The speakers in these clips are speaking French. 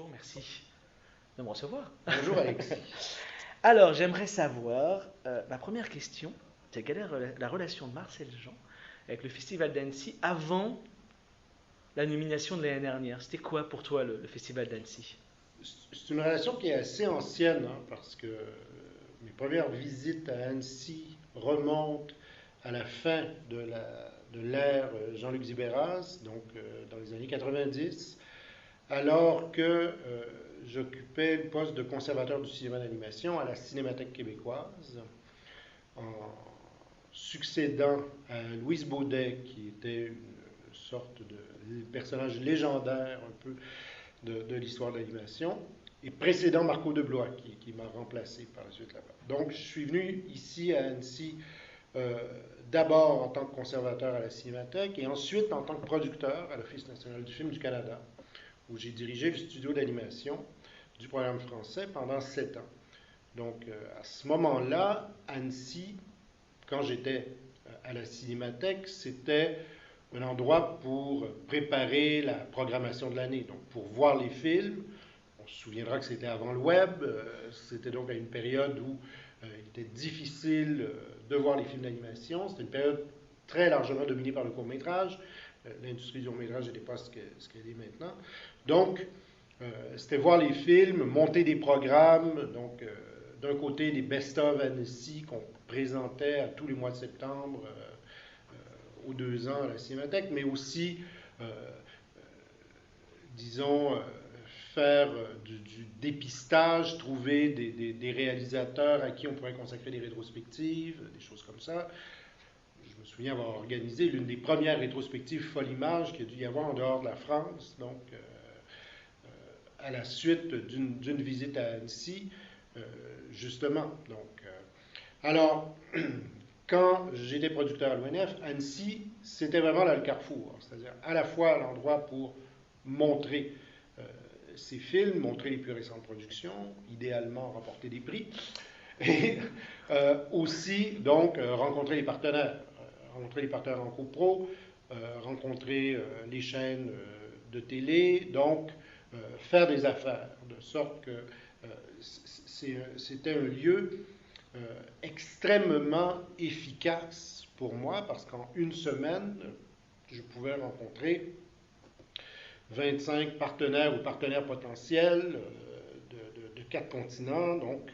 Bonjour, merci de me recevoir. Bonjour Alexis. Alors, j'aimerais savoir, ma première question, c'est quelle est la relation de Marcel Jean avec le Festival d'Annecy avant la nomination de l'année dernière? C'était quoi pour toi le Festival d'Annecy? C'est une relation qui est assez ancienne, hein, parce que mes premières visites à Annecy remontent à la fin de l'ère Jean-Luc Zibéras, donc dans les années 90, alors que j'occupais le poste de conservateur du cinéma d'animation à la Cinémathèque québécoise, en succédant à Louise Baudet, qui était une sorte de personnage légendaire un peu de l'histoire de l'animation, et précédant Marco de Blois, qui m'a remplacé par la suite là-bas. Donc, je suis venu ici à Annecy euh, d'abord en tant que conservateur à la Cinémathèque et ensuite en tant que producteur à l'Office national du film du Canada, où j'ai dirigé le studio d'animation du programme français pendant 7 ans. Donc, à ce moment-là, Annecy, quand j'étais à la Cinémathèque, c'était un endroit pour préparer la programmation de l'année, donc pour voir les films. On se souviendra que c'était avant le web, c'était donc à une période où il était difficile de voir les films d'animation. C'était une période très largement dominée par le court-métrage. L'industrie du court-métrage n'était pas ce qu'elle est maintenant. Donc, c'était voir les films, monter des programmes, donc d'un côté des best-of Annecy qu'on présentait à tous les mois de septembre aux 2 ans à la Cinémathèque, mais aussi, disons, faire du dépistage, trouver des réalisateurs à qui on pourrait consacrer des rétrospectives, des choses comme ça. Je me souviens avoir organisé l'une des premières rétrospectives Folle Image qu'il y a dû y avoir en dehors de la France, donc à la suite d'une visite à Annecy, justement. Donc, alors, quand j'étais producteur à l'ONF, Annecy, c'était vraiment là le carrefour. C'est-à-dire à la fois l'endroit pour montrer ces films, montrer les plus récentes productions, idéalement remporter des prix, et aussi donc rencontrer les partenaires en copro, rencontrer les chaînes de télé, donc faire des affaires, de sorte que c'était un lieu extrêmement efficace pour moi parce qu'en une semaine, je pouvais rencontrer 25 partenaires ou partenaires potentiels de 4 continents. Donc,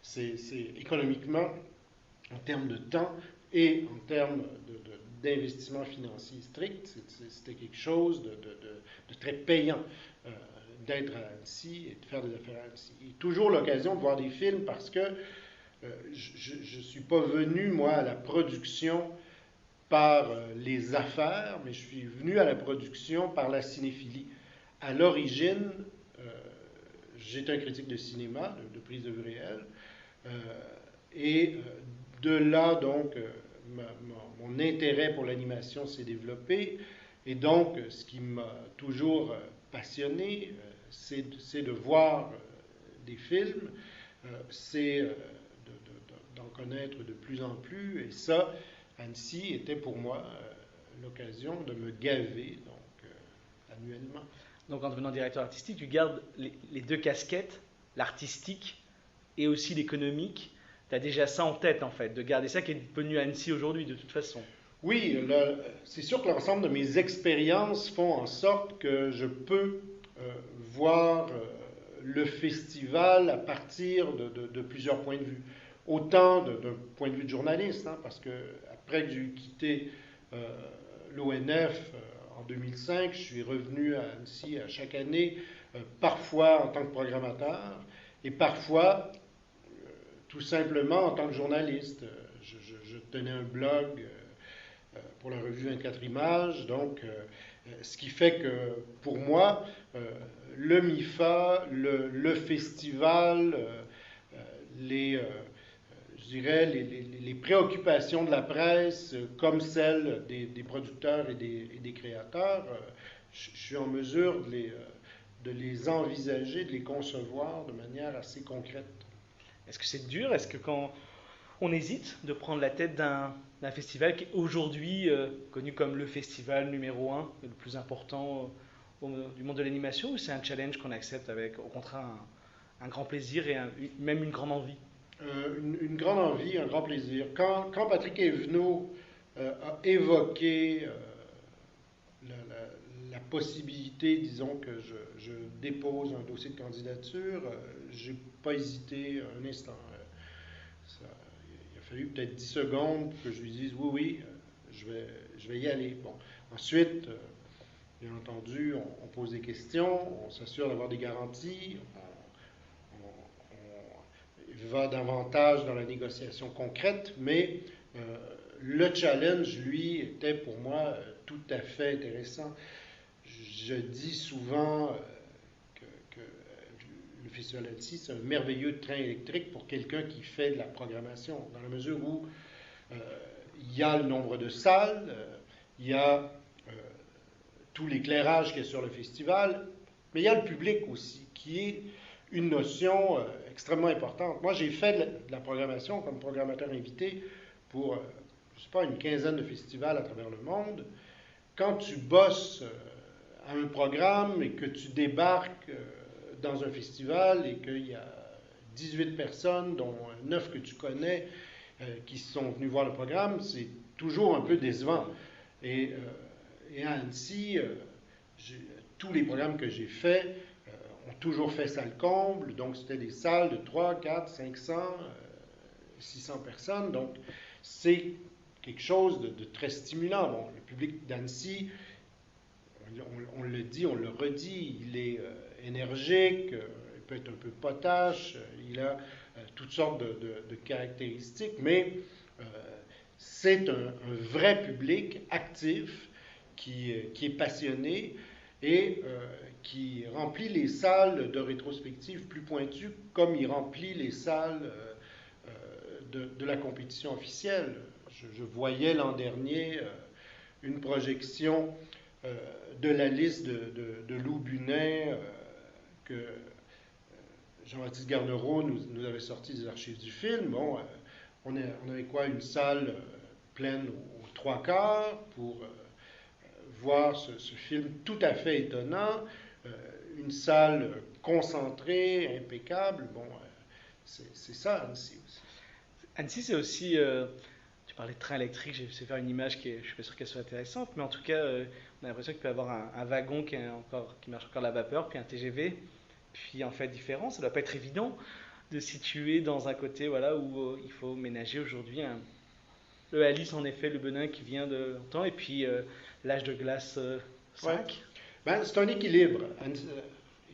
c'est économiquement, en termes de temps et en termes d'investissement financier strict, c'était quelque chose de très payant d'être à Annecy et de faire des affaires à Annecy. Et toujours l'occasion de voir des films parce que je ne suis pas venu, moi, à la production par les affaires, mais je suis venu à la production par la cinéphilie. À l'origine, euh, j'étais un critique de cinéma, de prise de vue réelle, euh, et de là, donc, mon intérêt pour l'animation s'est développé, et donc, ce qui m'a toujours passionné, c'est de voir des films, c'est d'en connaître de plus en plus. Et ça, Annecy était pour moi l'occasion de me gaver donc, annuellement. Donc, en devenant directeur artistique, tu gardes les deux casquettes, l'artistique et aussi l'économique. Tu as déjà ça en tête, en fait, de garder ça qui est devenu Annecy aujourd'hui, de toute façon. Oui, c'est sûr que l'ensemble de mes expériences font en sorte que je peux voir le festival à partir de plusieurs points de vue. Autant d'un point de vue de journaliste, hein, parce que après que j'ai quitté euh, l'ONF en 2005, je suis revenu à Annecy à chaque année, parfois en tant que programmateur et parfois tout simplement en tant que journaliste. Je tenais un blog pour la revue 24 images, donc ce qui fait que pour moi, le MIFA, le festival, les, je dirais, les préoccupations de la presse, comme celles des producteurs et des créateurs, je suis en mesure de les envisager, de les concevoir de manière assez concrète. Est-ce que c'est dur? Est-ce que quand on hésite de prendre la tête d'un festival qui est aujourd'hui connu comme le festival numéro un, le plus important du monde de l'animation, ou c'est un challenge qu'on accepte avec, au contraire, un grand plaisir et même une grande envie? Une grande envie, un grand plaisir. Quand Patrick Evenot a évoqué la possibilité, disons, que je dépose un dossier de candidature, j'ai pas hésité un instant. Il a fallu peut-être 10 secondes pour que je lui dise oui, oui, je vais y aller. Bon. Ensuite, bien entendu, on pose des questions, on s'assure d'avoir des garanties, on va davantage dans la négociation concrète, mais le challenge, lui, était pour moi tout à fait intéressant. Je dis souvent que le Festival Annecy, c'est un merveilleux train électrique pour quelqu'un qui fait de la programmation, dans la mesure où il y a le nombre de salles, il y a tout l'éclairage qu'il y a sur le festival, mais il y a le public aussi, qui est une notion extrêmement importante. Moi, j'ai fait de la programmation comme programmateur invité pour, je ne sais pas, une quinzaine de festivals à travers le monde. Quand tu bosses à un programme et que tu débarques dans un festival et qu'il y a 18 personnes, dont 9 que tu connais, qui sont venus voir le programme, c'est toujours un peu décevant. Et à Annecy, tous les programmes que j'ai faits ont toujours fait salle comble, donc c'était des salles de 3, 4, 500, 600 personnes, donc c'est quelque chose de très stimulant. Bon, le public d'Annecy, on le dit, on le redit, il est énergique, il peut être un peu potache, il a toutes sortes de caractéristiques, mais c'est un vrai public actif qui est passionné et qui remplit les salles de rétrospective plus pointues comme il remplit les salles de la compétition officielle. Je voyais l'an dernier une projection de la liste de Lou Bunet que Jean-Baptiste Garnereau nous avait sorti des archives du film. Bon, on avait quoi? Une salle pleine aux trois quarts pour voir ce film tout à fait étonnant. Une salle concentrée, impeccable. Bon, c'est ça Annecy aussi. Annecy, c'est aussi. Tu parlais de train électrique, j'ai essayé de faire une image qui est, je ne suis pas sûr qu'elle soit intéressante, mais en tout cas, on a l'impression qu'il peut y avoir un wagon qui marche encore à la vapeur, puis un TGV, puis en fait différent. Ça ne doit pas être évident de situer dans un côté voilà, où il faut ménager aujourd'hui le Alice, en effet, le Benin qui vient de longtemps, et puis l'âge de glace 5. Ouais. Ben, c'est un équilibre.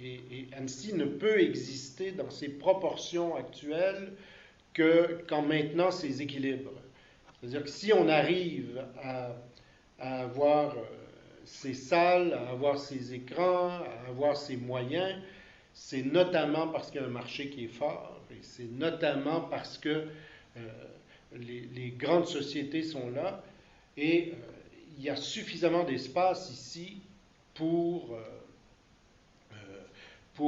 Et Annecy ne peut exister dans ses proportions actuelles que quand maintenant ces équilibres. C'est-à-dire que si on arrive à avoir ces salles, à avoir ces écrans, à avoir ces moyens, c'est notamment parce qu'il y a un marché qui est fort, et c'est notamment parce que les grandes sociétés sont là, et il y a suffisamment d'espace ici pour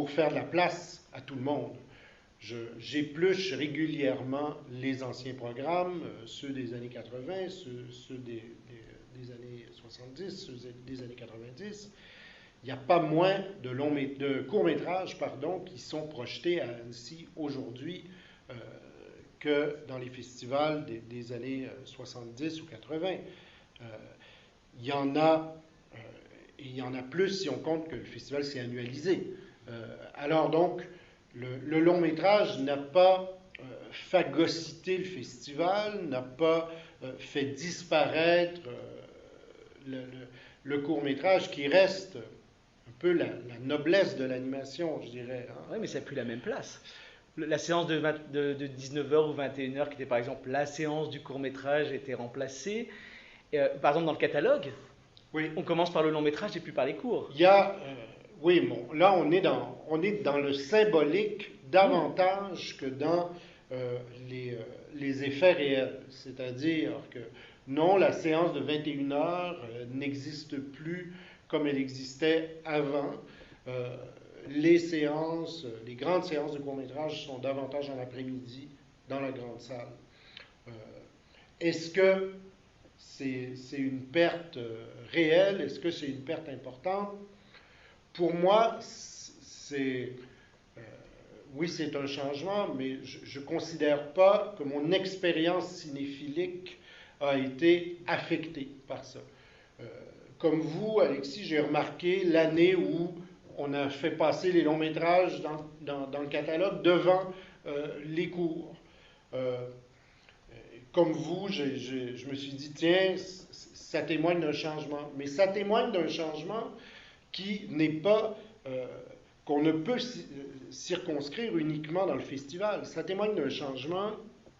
faire de la place à tout le monde. J'épluche régulièrement les anciens programmes, ceux des années 80, ceux des années 70, ceux des années 90. Il n'y a pas moins de courts-métrages qui sont projetés à Annecy aujourd'hui que dans les festivals des années 70 ou 80. Il y en a, et il y en a plus si on compte que le festival s'est annualisé. Alors donc, le long métrage n'a pas phagocyté le festival, n'a pas fait disparaître le court métrage qui reste un peu la noblesse de l'animation, je dirais. Hein. Oui, mais ça n'a plus la même place. La séance de 19h ou 21h, qui était par exemple la séance du court métrage, était remplacée. Par exemple, dans le catalogue, oui. On commence par le long métrage et puis par les courts. Il y a... oui, bon, là, on est dans le symbolique davantage que dans les effets réels. C'est-à-dire que non, la séance de 21h n'existe plus comme elle existait avant. Les grandes séances de court-métrage sont davantage en après-midi dans la grande salle. Est-ce que c'est une perte réelle? Est-ce que c'est une perte importante? pour moi, oui, c'est un changement, mais je ne considère pas que mon expérience cinéphilique a été affectée par ça. Euh, Comme vous, Alexis, j'ai remarqué l'année où on a fait passer les longs métrages dans le catalogue devant les cours. Euh, Comme vous, je me suis dit, tiens, ça témoigne d'un changement. Mais ça témoigne d'un changement qui n'est pas, qu'on ne peut circonscrire uniquement dans le festival. Ça témoigne d'un changement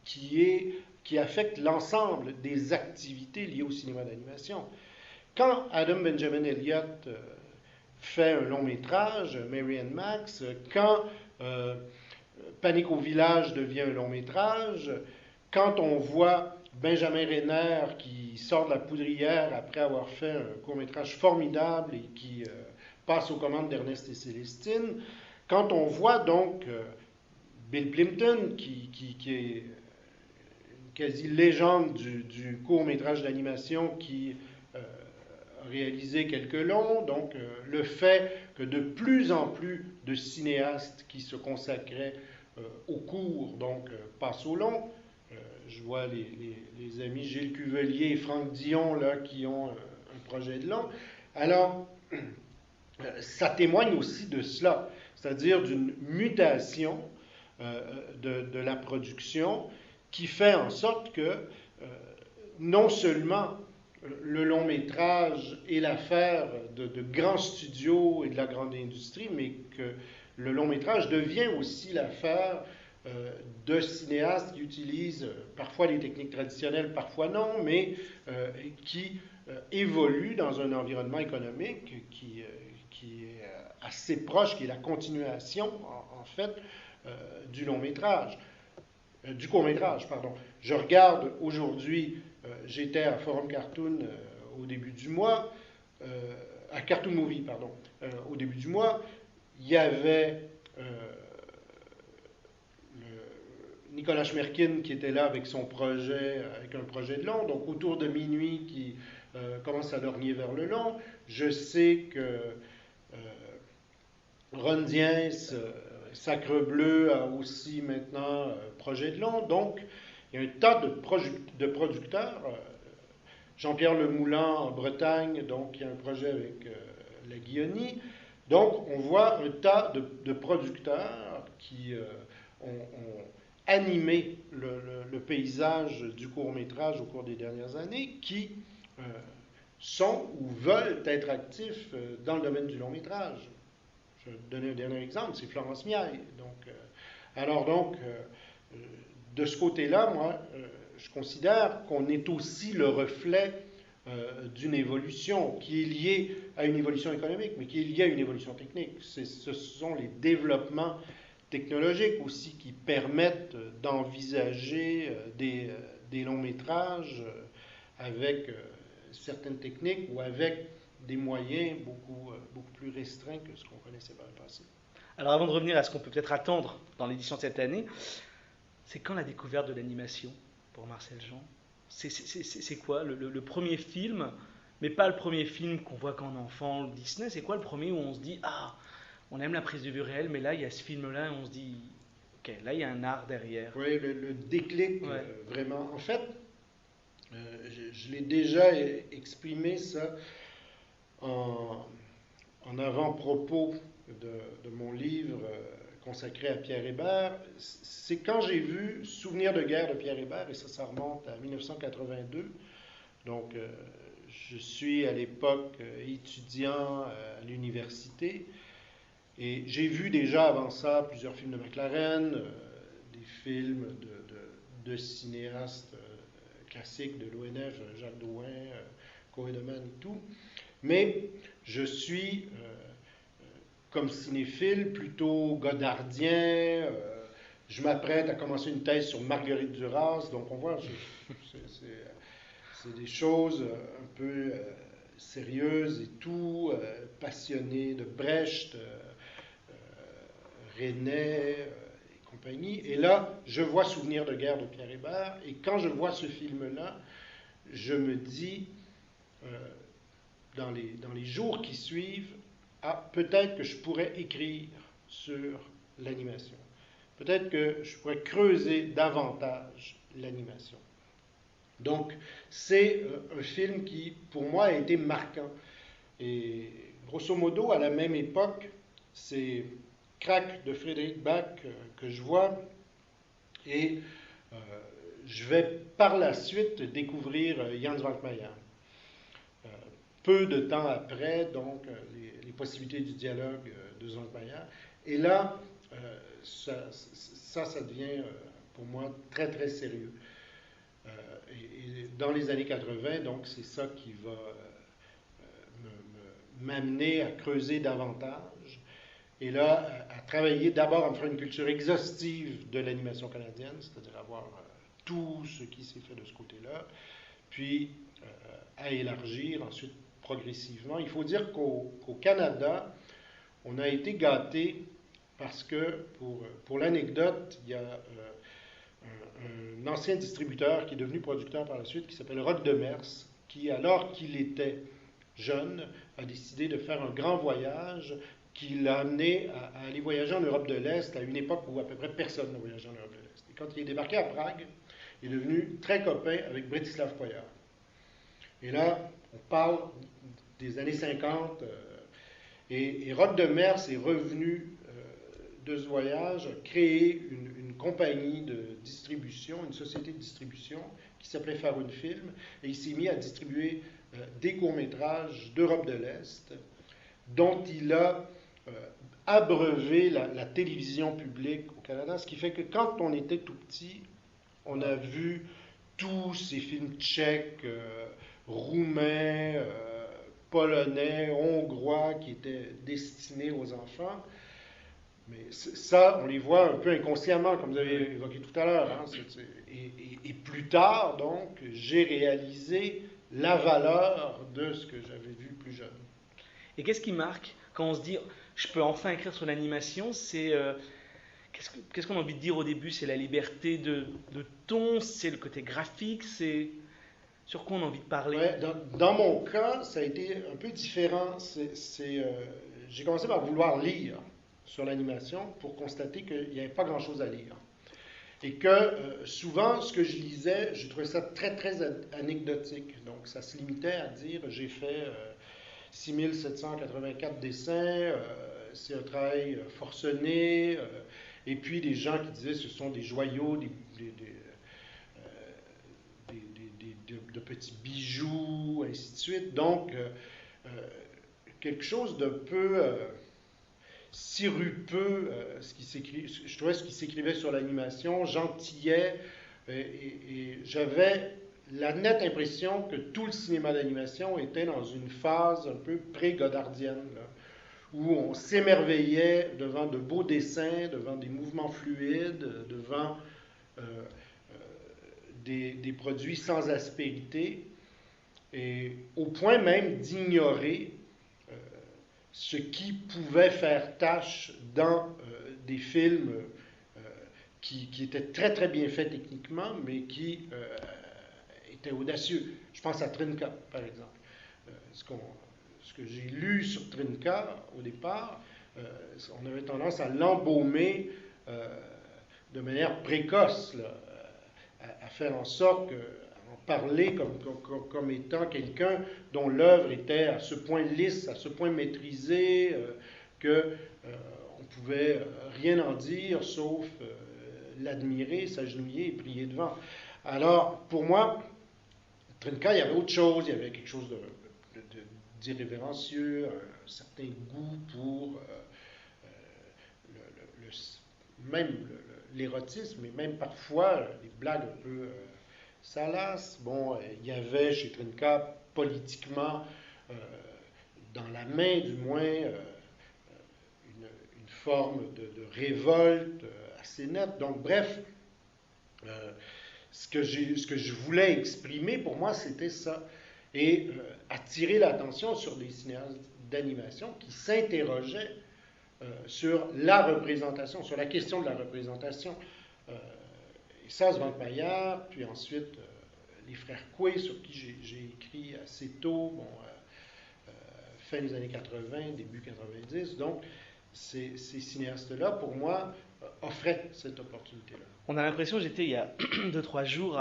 qui affecte l'ensemble des activités liées au cinéma d'animation. Quand Adam Benjamin Elliott fait un long métrage, Mary and Max, quand Panique au village devient un long métrage, quand on voit Benjamin Renner qui sort de la poudrière après avoir fait un court-métrage formidable et qui passe aux commandes d'Ernest et Célestine, quand on voit donc Bill Plimpton qui est une quasi-légende du court-métrage d'animation qui a réalisé quelques longs, donc le fait que de plus en plus de cinéastes qui se consacraient au court, donc passent au long. Je vois les amis Gilles Cuvelier et Franck Dion là, qui ont un projet de long. Alors, ça témoigne aussi de cela, c'est-à-dire d'une mutation de la production qui fait en sorte que non seulement le long métrage est l'affaire de grands studios et de la grande industrie, mais que le long métrage devient aussi l'affaire de cinéastes qui utilisent parfois les techniques traditionnelles, parfois non, mais qui évoluent dans un environnement économique qui est assez proche, qui est la continuation, en fait, du long métrage, du court métrage, pardon. Je regarde aujourd'hui, j'étais à Forum Cartoon au début du mois, à Cartoon Movie, pardon, au début du mois, il y avait Nicolas Schmerkin qui était là avec son projet, avec un projet de long, donc autour de minuit qui commence à lorgner vers le long. Je sais que Ron Diens, Sacre Bleu a aussi maintenant projet de long, donc il y a un tas de producteurs. Jean-Pierre Lemoulin en Bretagne, donc il y a un projet avec la Guyonie. Donc on voit un tas de producteurs qui ont animé le paysage du court-métrage au cours des dernières années, qui sont ou veulent être actifs dans le domaine du long-métrage. Je vais donner un dernier exemple, c'est Florence Miaille. Donc, de ce côté-là, moi, je considère qu'on est aussi le reflet d'une évolution qui est liée à une évolution économique, mais qui est liée à une évolution technique. Ce sont les développements technologiques aussi qui permettent d'envisager des longs métrages avec certaines techniques ou avec des moyens beaucoup plus restreints que ce qu'on connaissait par le passé. Alors avant de revenir à ce qu'on peut peut-être attendre dans l'édition de cette année, c'est quand la découverte de l'animation pour Marcel Jean? C'est quoi le premier film, mais pas le premier film qu'on voit quand on est enfant, Disney, c'est quoi le premier où on se dit « Ah, on aime la prise de vue réelle, mais là il y a ce film-là et on se dit « Ok, là il y a un art derrière. » Oui, le déclic, Ouais. vraiment. En fait, je l'ai déjà exprimé ça en avant-propos de mon livre consacré à Pierre Hébert. C'est quand j'ai vu Souvenirs de guerre de Pierre Hébert, et ça remonte à 1982. Donc, je suis à l'époque étudiant à l'université, et j'ai vu déjà avant ça plusieurs films de McLaren, des films de cinéastes classiques de l'ONF, Jacques Drouin, Cohen et tout. Mais je suis, comme cinéphile, plutôt godardien. Je m'apprête à commencer une thèse sur Marguerite Duras. Donc on voit, c'est des choses un peu sérieuses et tout, passionné de Brecht, René et compagnie. Et là, je vois Souvenirs de guerre de Pierre Hébert. Et quand je vois ce film-là, je me dis... dans les jours qui suivent, ah, peut-être que je pourrais écrire sur l'animation. Peut-être que je pourrais creuser davantage l'animation. Donc, c'est un film qui, pour moi, a été marquant. Et grosso modo, à la même époque, c'est Crac de Frédéric Bach que je vois. Et euh, je vais par la suite découvrir Jan Svankmajer. Euh, peu de temps après, donc, les possibilités du dialogue de Svankmajer. Et là, ça devient pour moi très, très sérieux. Et dans les années 80, donc, c'est ça qui va m'amener à creuser davantage. Et là, à travailler d'abord à me faire une culture exhaustive de l'animation canadienne, c'est-à-dire avoir tout ce qui s'est fait de ce côté-là, puis à élargir ensuite progressivement. Il faut dire qu'au Canada, on a été gâté parce que, pour l'anecdote, il y a un ancien distributeur qui est devenu producteur par la suite, qui s'appelle Rod Demers, qui, alors qu'il était jeune, a décidé de faire un grand voyage qui l'a amené à aller voyager en Europe de l'Est à une époque où à peu près personne ne voyageait en Europe de l'Est. Et quand il est débarqué à Prague, il est devenu très copain avec Bretislav Poyar. Et là, on parle des années 50, et Rod Demers est revenu de ce voyage, a créé une compagnie de distribution, une société de distribution qui s'appelait Faroun Film, et il s'est mis à distribuer des courts-métrages d'Europe de l'Est, dont il a abreuvé la télévision publique au Canada, ce qui fait que quand on était tout petit, on a vu tous ces films tchèques, roumains, polonais, hongrois qui étaient destinés aux enfants. Mais ça, on les voit un peu inconsciemment, comme vous avez évoqué tout à l'heure. Hein. Et plus tard, donc, j'ai réalisé la valeur de ce que j'avais vu plus jeune. Et qu'est-ce qui marque quand on se dit je peux enfin écrire sur l'animation? C'est qu'est-ce qu'on a envie de dire au début? C'est la liberté de ton, c'est le côté graphique, c'est sur quoi on a envie de parler? Ouais, dans mon cas, ça a été un peu différent. J'ai commencé par vouloir lire sur l'animation pour constater qu'il n'y avait pas grand-chose à lire. Et que souvent, ce que je lisais, je trouvais ça très, très anecdotique. Donc, ça se limitait à dire j'ai fait 6784 dessins, c'est un travail forcené, et puis des gens qui disaient ce sont des joyaux, de petits bijoux, ainsi de suite. Donc, quelque chose d'un peu sirupeux, je trouvais ce qui s'écrivait sur l'animation, gentillet, et j'avais la nette impression que tout le cinéma d'animation était dans une phase un peu pré-godardienne, là, où on s'émerveillait devant de beaux dessins, devant des mouvements fluides, devant des produits sans aspérité, et au point même d'ignorer ce qui pouvait faire tâche dans des films qui étaient très très bien faits techniquement, mais qui étaient audacieux. Je pense à Trinka, par exemple. Ce que j'ai lu sur Trinka au départ, on avait tendance à l'embaumer de manière précoce, là, à faire en sorte en parler comme étant quelqu'un dont l'œuvre était à ce point lisse, à ce point maîtrisée, que on pouvait rien en dire sauf l'admirer, s'agenouiller et prier devant. Alors, pour moi, Trinka, il y avait autre chose, il y avait quelque chose d'irrévérencieux, un certain goût pour même l'érotisme, et même parfois les blagues un peu salaces. Bon, il y avait chez Trinka, politiquement, dans la main du moins, une forme de révolte assez nette. Donc, bref, ce que je voulais exprimer, pour moi, c'était ça. Et attirer l'attention sur des cinéastes d'animation qui s'interrogeaient sur la représentation, sur la question de la représentation. Et ça, Svankmajer, puis ensuite les frères Coué, sur qui j'ai écrit assez tôt, bon, fin des années 80, début 90. Donc, ces cinéastes-là, pour moi, offraient cette opportunité-là. On a l'impression, j'étais il y a 2-3 jours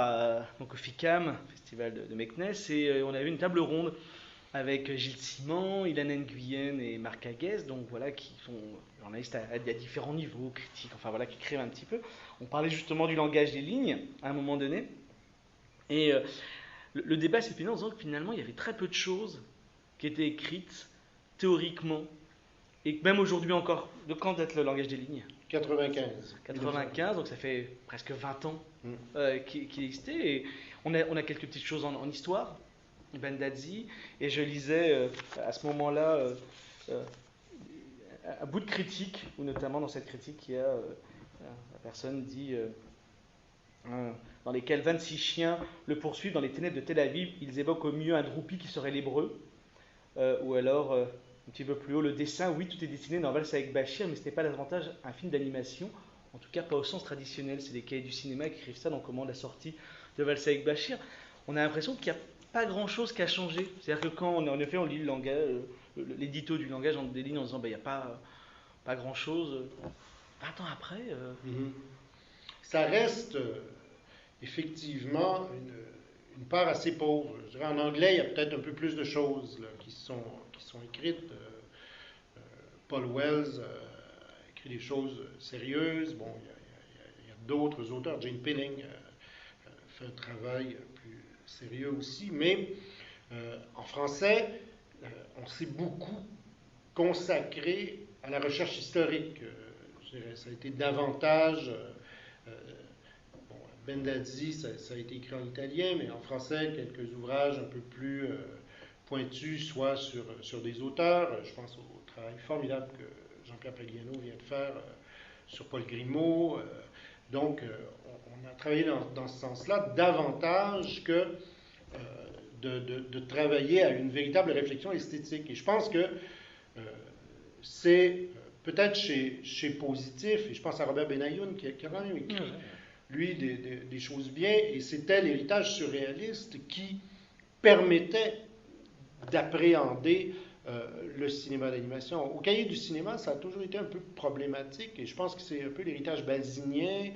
donc au FICAM, festival de Meknès, et on avait une table ronde avec Gilles Simon, Ilan Nguyen et Marc Aguez, donc voilà, qui sont journalistes à différents niveaux, critiques, enfin voilà, qui écrivent un petit peu. On parlait justement du langage des lignes à un moment donné, et le débat s'est fini en disant que finalement il y avait très peu de choses qui étaient écrites théoriquement, et que même aujourd'hui encore, de quand date le langage des lignes? 95. 95, donc ça fait presque 20 ans Mm. qu'il existait, et on a quelques petites choses en histoire, Bendazzi, et je lisais à ce moment-là un bout de critique, où notamment dans cette critique, il y a la personne dit dans lesquels 26 chiens le poursuivent dans les ténèbres de Tel Aviv, ils évoquent au mieux un droupi qui serait l'hébreu, ou alors un petit peu plus haut le dessin, oui tout est dessiné dans Valse avec Bachir, mais ce n'est pas davantage un film d'animation, en tout cas pas au sens traditionnel, c'est les cahiers du cinéma qui écrivent ça, donc au moment de la sortie de Valse avec Bachir, on a l'impression qu'il n'y a pas grand chose qui a changé. C'est-à-dire que quand en effet on lit le langage, l'édito du langage entre des lignes en disant il n'y a pas grand chose, 20 ans après. Mhm. Ça reste effectivement une part assez pauvre. Je dirais, en anglais, il y a peut-être un peu plus de choses là, qui sont écrites. Paul Wells a écrit des choses sérieuses. Bon, il y a d'autres auteurs. Jane Penning fait un travail plus sérieux aussi. Mais en français, on s'est beaucoup consacré à la recherche historique. Je dirais, ça a été davantage. Bon, Bendazzi, ça a été écrit en italien, mais en français, quelques ouvrages un peu plus pointus, soit sur des auteurs. Je pense au travail formidable que Jean-Pierre Pagliano vient de faire sur Paul Grimaud. Donc, on a travaillé dans ce sens-là davantage que de travailler à une véritable réflexion esthétique. Et je pense que c'est peut-être chez Positif, et je pense à Robert Benayoun qui a quand même écrit, lui, des choses bien, et c'était l'héritage surréaliste qui permettait d'appréhender le cinéma d'animation. Au cahier du cinéma, ça a toujours été un peu problématique, et je pense que c'est un peu l'héritage basinien,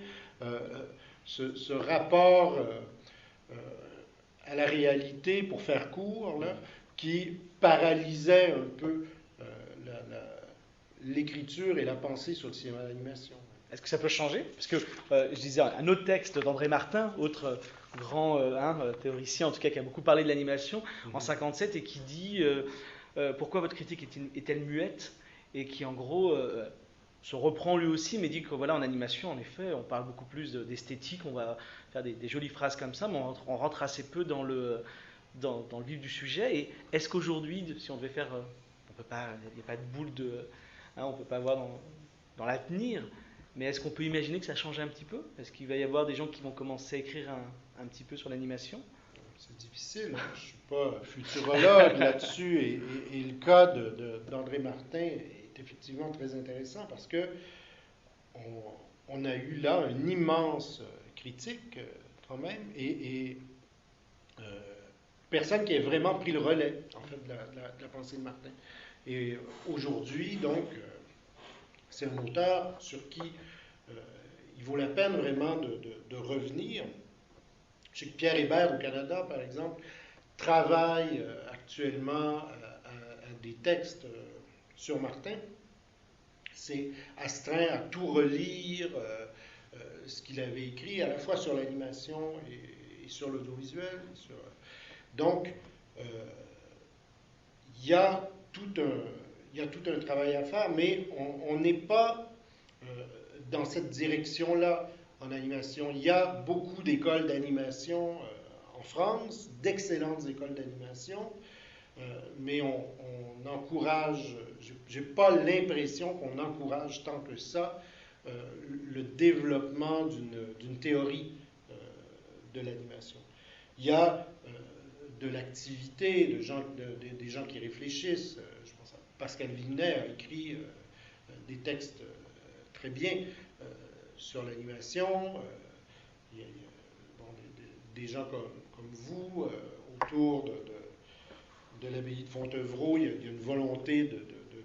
ce rapport à la réalité, pour faire court, là, qui paralysait un peu l'écriture et la pensée sur le cinéma d'animation. Est-ce que ça peut changer? Parce que je disais un autre texte d'André Martin, autre grand théoricien en tout cas qui a beaucoup parlé de l'animation, en 57, et qui dit pourquoi votre critique est-elle muette, et qui en gros se reprend lui aussi, mais dit que voilà, en animation, en effet, on parle beaucoup plus d'esthétique, on va faire des jolies phrases comme ça, mais on rentre assez peu dans le vif du sujet. Et est-ce qu'aujourd'hui, si on devait faire, on peut pas, il n'y a pas de boule de, on ne peut pas voir dans l'avenir, mais est-ce qu'on peut imaginer que ça change un petit peu? Est-ce qu'il va y avoir des gens qui vont commencer à écrire un petit peu sur l'animation? C'est difficile, je ne suis pas futurologue là-dessus, et le cas d'André Martin est effectivement très intéressant parce que on a eu là une immense critique quand même, et personne qui ait vraiment pris le relais en fait de la pensée de Martin. Et aujourd'hui, donc, c'est un auteur sur qui il vaut la peine vraiment de revenir. Je sais que Pierre Hébert au Canada, par exemple, travaille actuellement à des textes sur Martin. C'est astreint à tout relire ce qu'il avait écrit, à la fois sur l'animation et sur l'audiovisuel. Donc, il y a tout un travail à faire, mais on n'est pas dans cette direction-là en animation. Il y a beaucoup d'écoles d'animation en France, d'excellentes écoles d'animation, mais on encourage, j'ai pas l'impression qu'on encourage tant que ça le développement d'une théorie de l'animation. Il y a de l'activité, des gens qui réfléchissent. Je pense à Pascal Vignet a écrit des textes très bien sur l'animation. Il y a des gens comme vous autour de l'abbaye de Fontevraud, il y a une volonté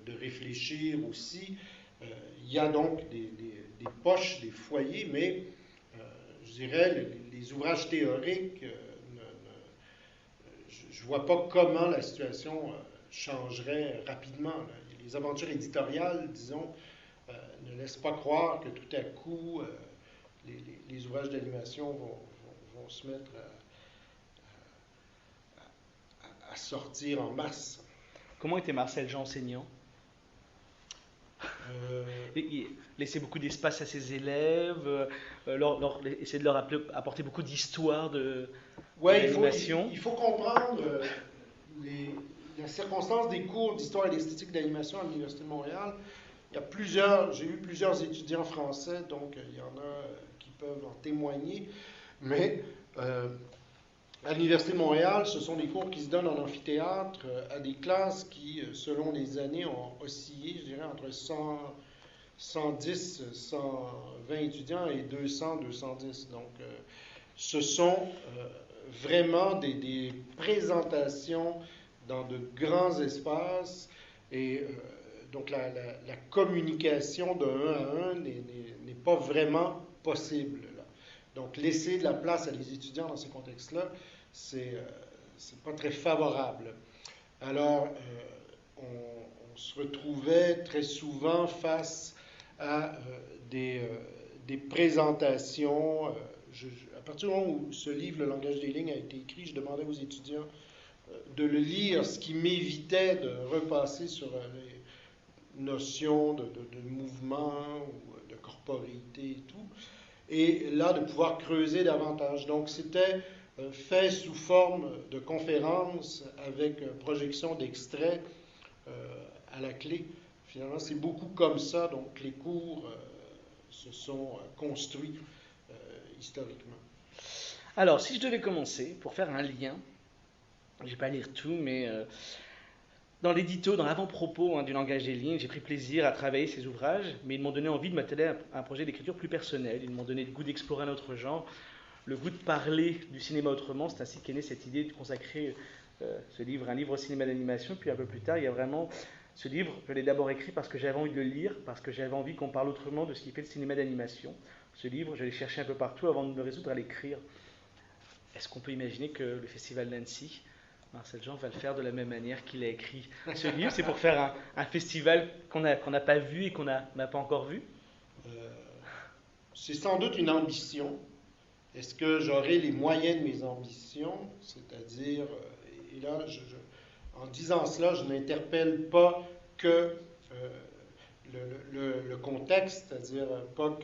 de réfléchir aussi. Il y a donc des poches, des foyers, mais je dirais les ouvrages théoriques, je ne vois pas comment la situation changerait rapidement. Là. Les aventures éditoriales, disons, ne laissent pas croire que tout à coup, les ouvrages d'animation vont se mettre à sortir en masse. Comment était Marcel Jean enseignant? Il laissait beaucoup d'espace à ses élèves, essayer de leur apporter beaucoup d'histoire de l'animation. Il faut comprendre la circonstance des cours d'histoire et d'esthétique d'animation à l'Université de Montréal. J'ai eu plusieurs étudiants français, donc il y en a qui peuvent en témoigner, mais à l'Université de Montréal, ce sont des cours qui se donnent en amphithéâtre à des classes qui, selon les années, ont oscillé, je dirais, entre 110, 120 étudiants et 200, 210. Donc, ce sont vraiment des présentations dans de grands espaces et donc la communication de un à un n'est pas vraiment possible. Là. Donc, laisser de la place à des étudiants dans ces contextes-là, c'est pas très favorable. Alors, on se retrouvait très souvent face à des présentations. À partir du moment où ce livre, Le langage des lignes, a été écrit, je demandais aux étudiants de le lire, ce qui m'évitait de repasser sur les notions de mouvement ou de corporéité et tout. Et là, de pouvoir creuser davantage. Donc, c'était fait sous forme de conférences avec projection d'extraits à la clé. Finalement, c'est beaucoup comme ça, donc les cours se sont construits historiquement. Alors, si je devais commencer, pour faire un lien, je ne vais pas lire tout, mais dans l'édito, dans l'avant-propos du langage des lignes, j'ai pris plaisir à travailler ces ouvrages, mais ils m'ont donné envie de m'atteler à un projet d'écriture plus personnel. Ils m'ont donné le goût d'explorer un autre genre, le goût de parler du cinéma autrement. C'est ainsi qu'est née cette idée de consacrer ce livre, un livre au cinéma d'animation. Puis un peu plus tard, il y a vraiment ce livre, je l'ai d'abord écrit parce que j'avais envie de le lire, parce que j'avais envie qu'on parle autrement de ce qui fait le cinéma d'animation. Ce livre, je l'ai cherché un peu partout avant de me résoudre à l'écrire. Est-ce qu'on peut imaginer que le Festival d'Annecy, Marcel Jean, va le faire de la même manière qu'il a écrit ce livre? C'est pour faire un festival qu'on n'a pas vu et qu'on n'a pas encore vu? C'est sans doute une ambition. Est-ce que j'aurai les moyens de mes ambitions? C'est-à-dire, et là, en disant cela, je n'interpelle pas que le contexte, c'est-à-dire pas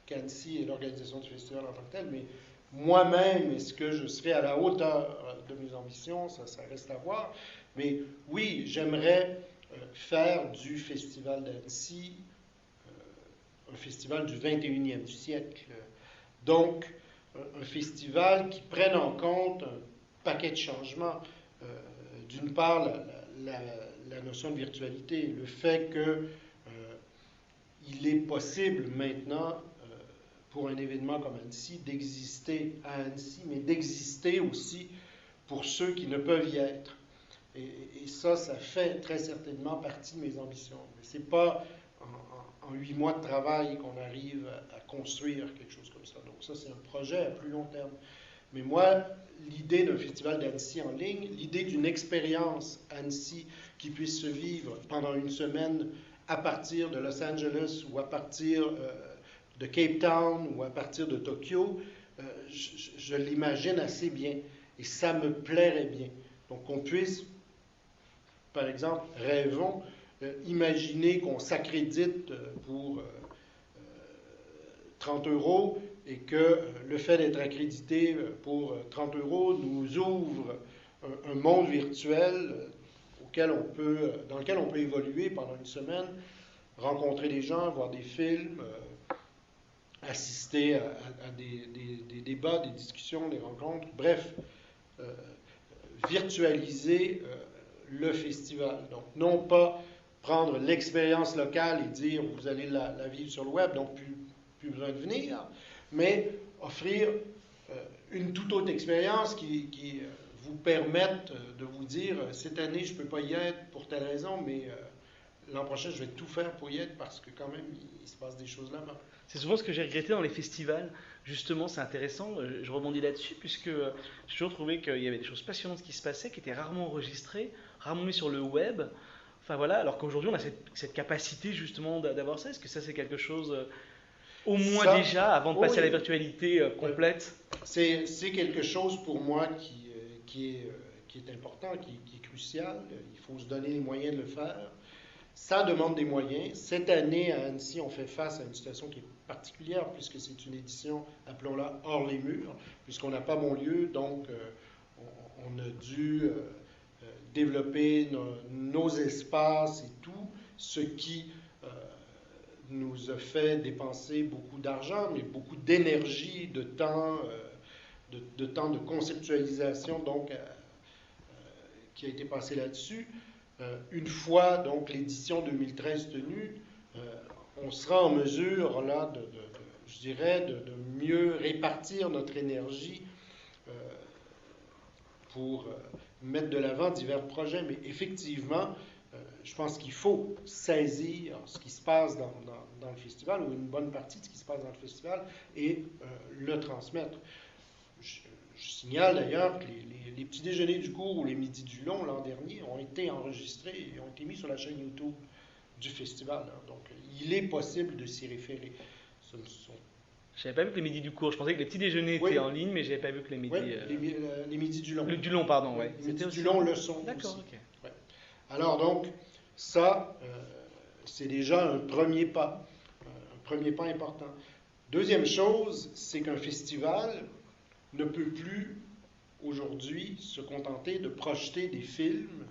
qu'Annecy et l'organisation du festival en tant que tel, mais moi-même, est-ce que je serai à la hauteur de mes ambitions? Ça reste à voir. Mais oui, j'aimerais faire du festival d'Annecy un festival du 21e siècle. Donc, un festival qui prenne en compte un paquet de changements. D'une part, la notion de virtualité, le fait qu'il est possible maintenant pour un événement comme Annecy d'exister à Annecy, mais d'exister aussi pour ceux qui ne peuvent y être. Et ça fait très certainement partie de mes ambitions. Mais ce n'est pas en 8 mois de travail qu'on arrive à construire quelque chose comme ça. Donc ça, c'est un projet à plus long terme. Mais moi, l'idée d'un festival d'Annecy en ligne, l'idée d'une expérience Annecy qui puisse se vivre pendant une semaine à partir de Los Angeles ou à partir de Cape Town ou à partir de Tokyo, je l'imagine assez bien et ça me plairait bien. Donc qu'on puisse, par exemple, rêvons, imaginer qu'on s'accrédite pour 30 € et que le fait d'être accrédité pour 30 € nous ouvre un monde virtuel dans lequel on peut évoluer pendant une semaine, rencontrer des gens, voir des films, assister à des débats, des discussions, des rencontres, bref, virtualiser le festival. Donc, non pas prendre l'expérience locale et dire vous allez la vivre sur le web, donc plus besoin de venir, mais offrir une toute autre expérience qui vous permettent de vous dire, cette année, je ne peux pas y être pour telle raison, mais l'an prochain, je vais tout faire pour y être parce que quand même, il se passe des choses là-bas. C'est souvent ce que j'ai regretté dans les festivals. Justement, c'est intéressant, je rebondis là-dessus, puisque j'ai toujours trouvé qu'il y avait des choses passionnantes qui se passaient, qui étaient rarement enregistrées, rarement mises sur le web. Enfin voilà, alors qu'aujourd'hui, on a cette capacité justement d'avoir ça. Est-ce que ça, c'est quelque chose, au moins Ça, déjà, avant de passer à la oui, virtualité complète? c'est quelque chose pour moi qui est important, qui est crucial. Il faut se donner les moyens de le faire. Ça demande des moyens. Cette année, à Annecy, on fait face à une situation qui est particulière, puisque c'est une édition, appelons-la, hors les murs, puisqu'on n'a pas mon lieu, donc on a dû développer nos espaces et tout, ce qui nous a fait dépenser beaucoup d'argent, mais beaucoup d'énergie, de temps, de temps de conceptualisation, donc, qui a été passé là-dessus. Une fois donc l'édition 2013 tenue, on sera en mesure là je dirais de mieux répartir notre énergie pour mettre de l'avant divers projets. Mais effectivement, je pense qu'il faut saisir ce qui se passe dans le festival, ou une bonne partie de ce qui se passe dans le festival, et le transmettre. Je signale d'ailleurs que les petits déjeuners du cours ou les midis du long l'an dernier ont été enregistrés et ont été mis sur la chaîne YouTube du festival. Donc, il est possible de s'y référer. Ce ne sont... Je n'avais pas vu que les midis du cours. Je pensais que les petits déjeuners Oui, étaient en ligne, mais je n'avais pas vu que les midis. oui, les midis du long. Du long, pardon, Oui, ouais. les midis C'était du long le sont D'accord, aussi. ok. Ouais. Alors donc, ça, c'est déjà un premier pas important. Deuxième chose, c'est qu'un festival ne peut plus aujourd'hui se contenter de projeter des films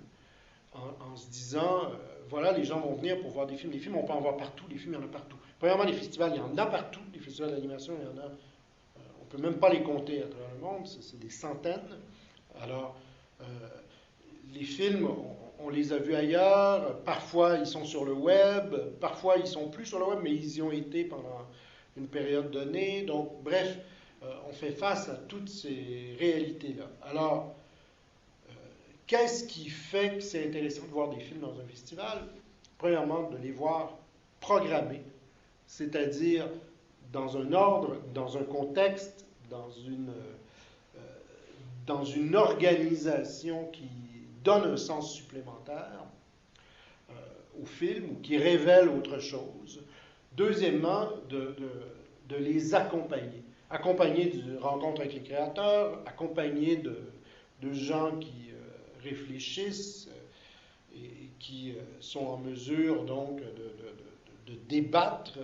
en se disant, voilà, les gens vont venir pour voir des films. Les films, on peut en voir partout. Les films, il y en a partout. Premièrement, les festivals, il y en a partout. Les festivals d'animation, il y en a. On ne peut même pas les compter à travers le monde. C'est des centaines. Alors, les films, on les a vus ailleurs. Parfois, ils sont sur le web. Parfois, ils sont plus sur le web, mais ils y ont été pendant une période donnée. Donc, bref, on fait face à toutes ces réalités-là. Alors, qu'est-ce qui fait que c'est intéressant de voir des films dans un festival? Premièrement, de les voir programmés, c'est-à-dire dans un ordre, dans un contexte, dans une organisation qui donne un sens supplémentaire au film ou qui révèle autre chose. Deuxièmement, de les accompagner. Accompagner de rencontres avec les créateurs, accompagner de gens qui réfléchissent et qui sont en mesure donc de débattre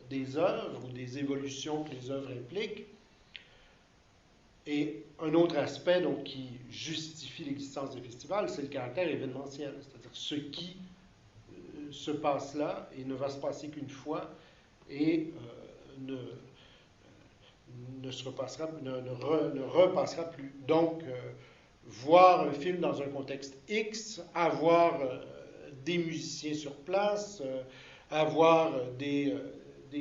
des œuvres ou des évolutions que les œuvres impliquent. Et un autre aspect donc, qui justifie l'existence des festivals, c'est le caractère événementiel, c'est-à-dire ce qui se passe là et ne va se passer qu'une fois et ne repassera plus. Donc, voir un film dans un contexte X, avoir des musiciens sur place, avoir des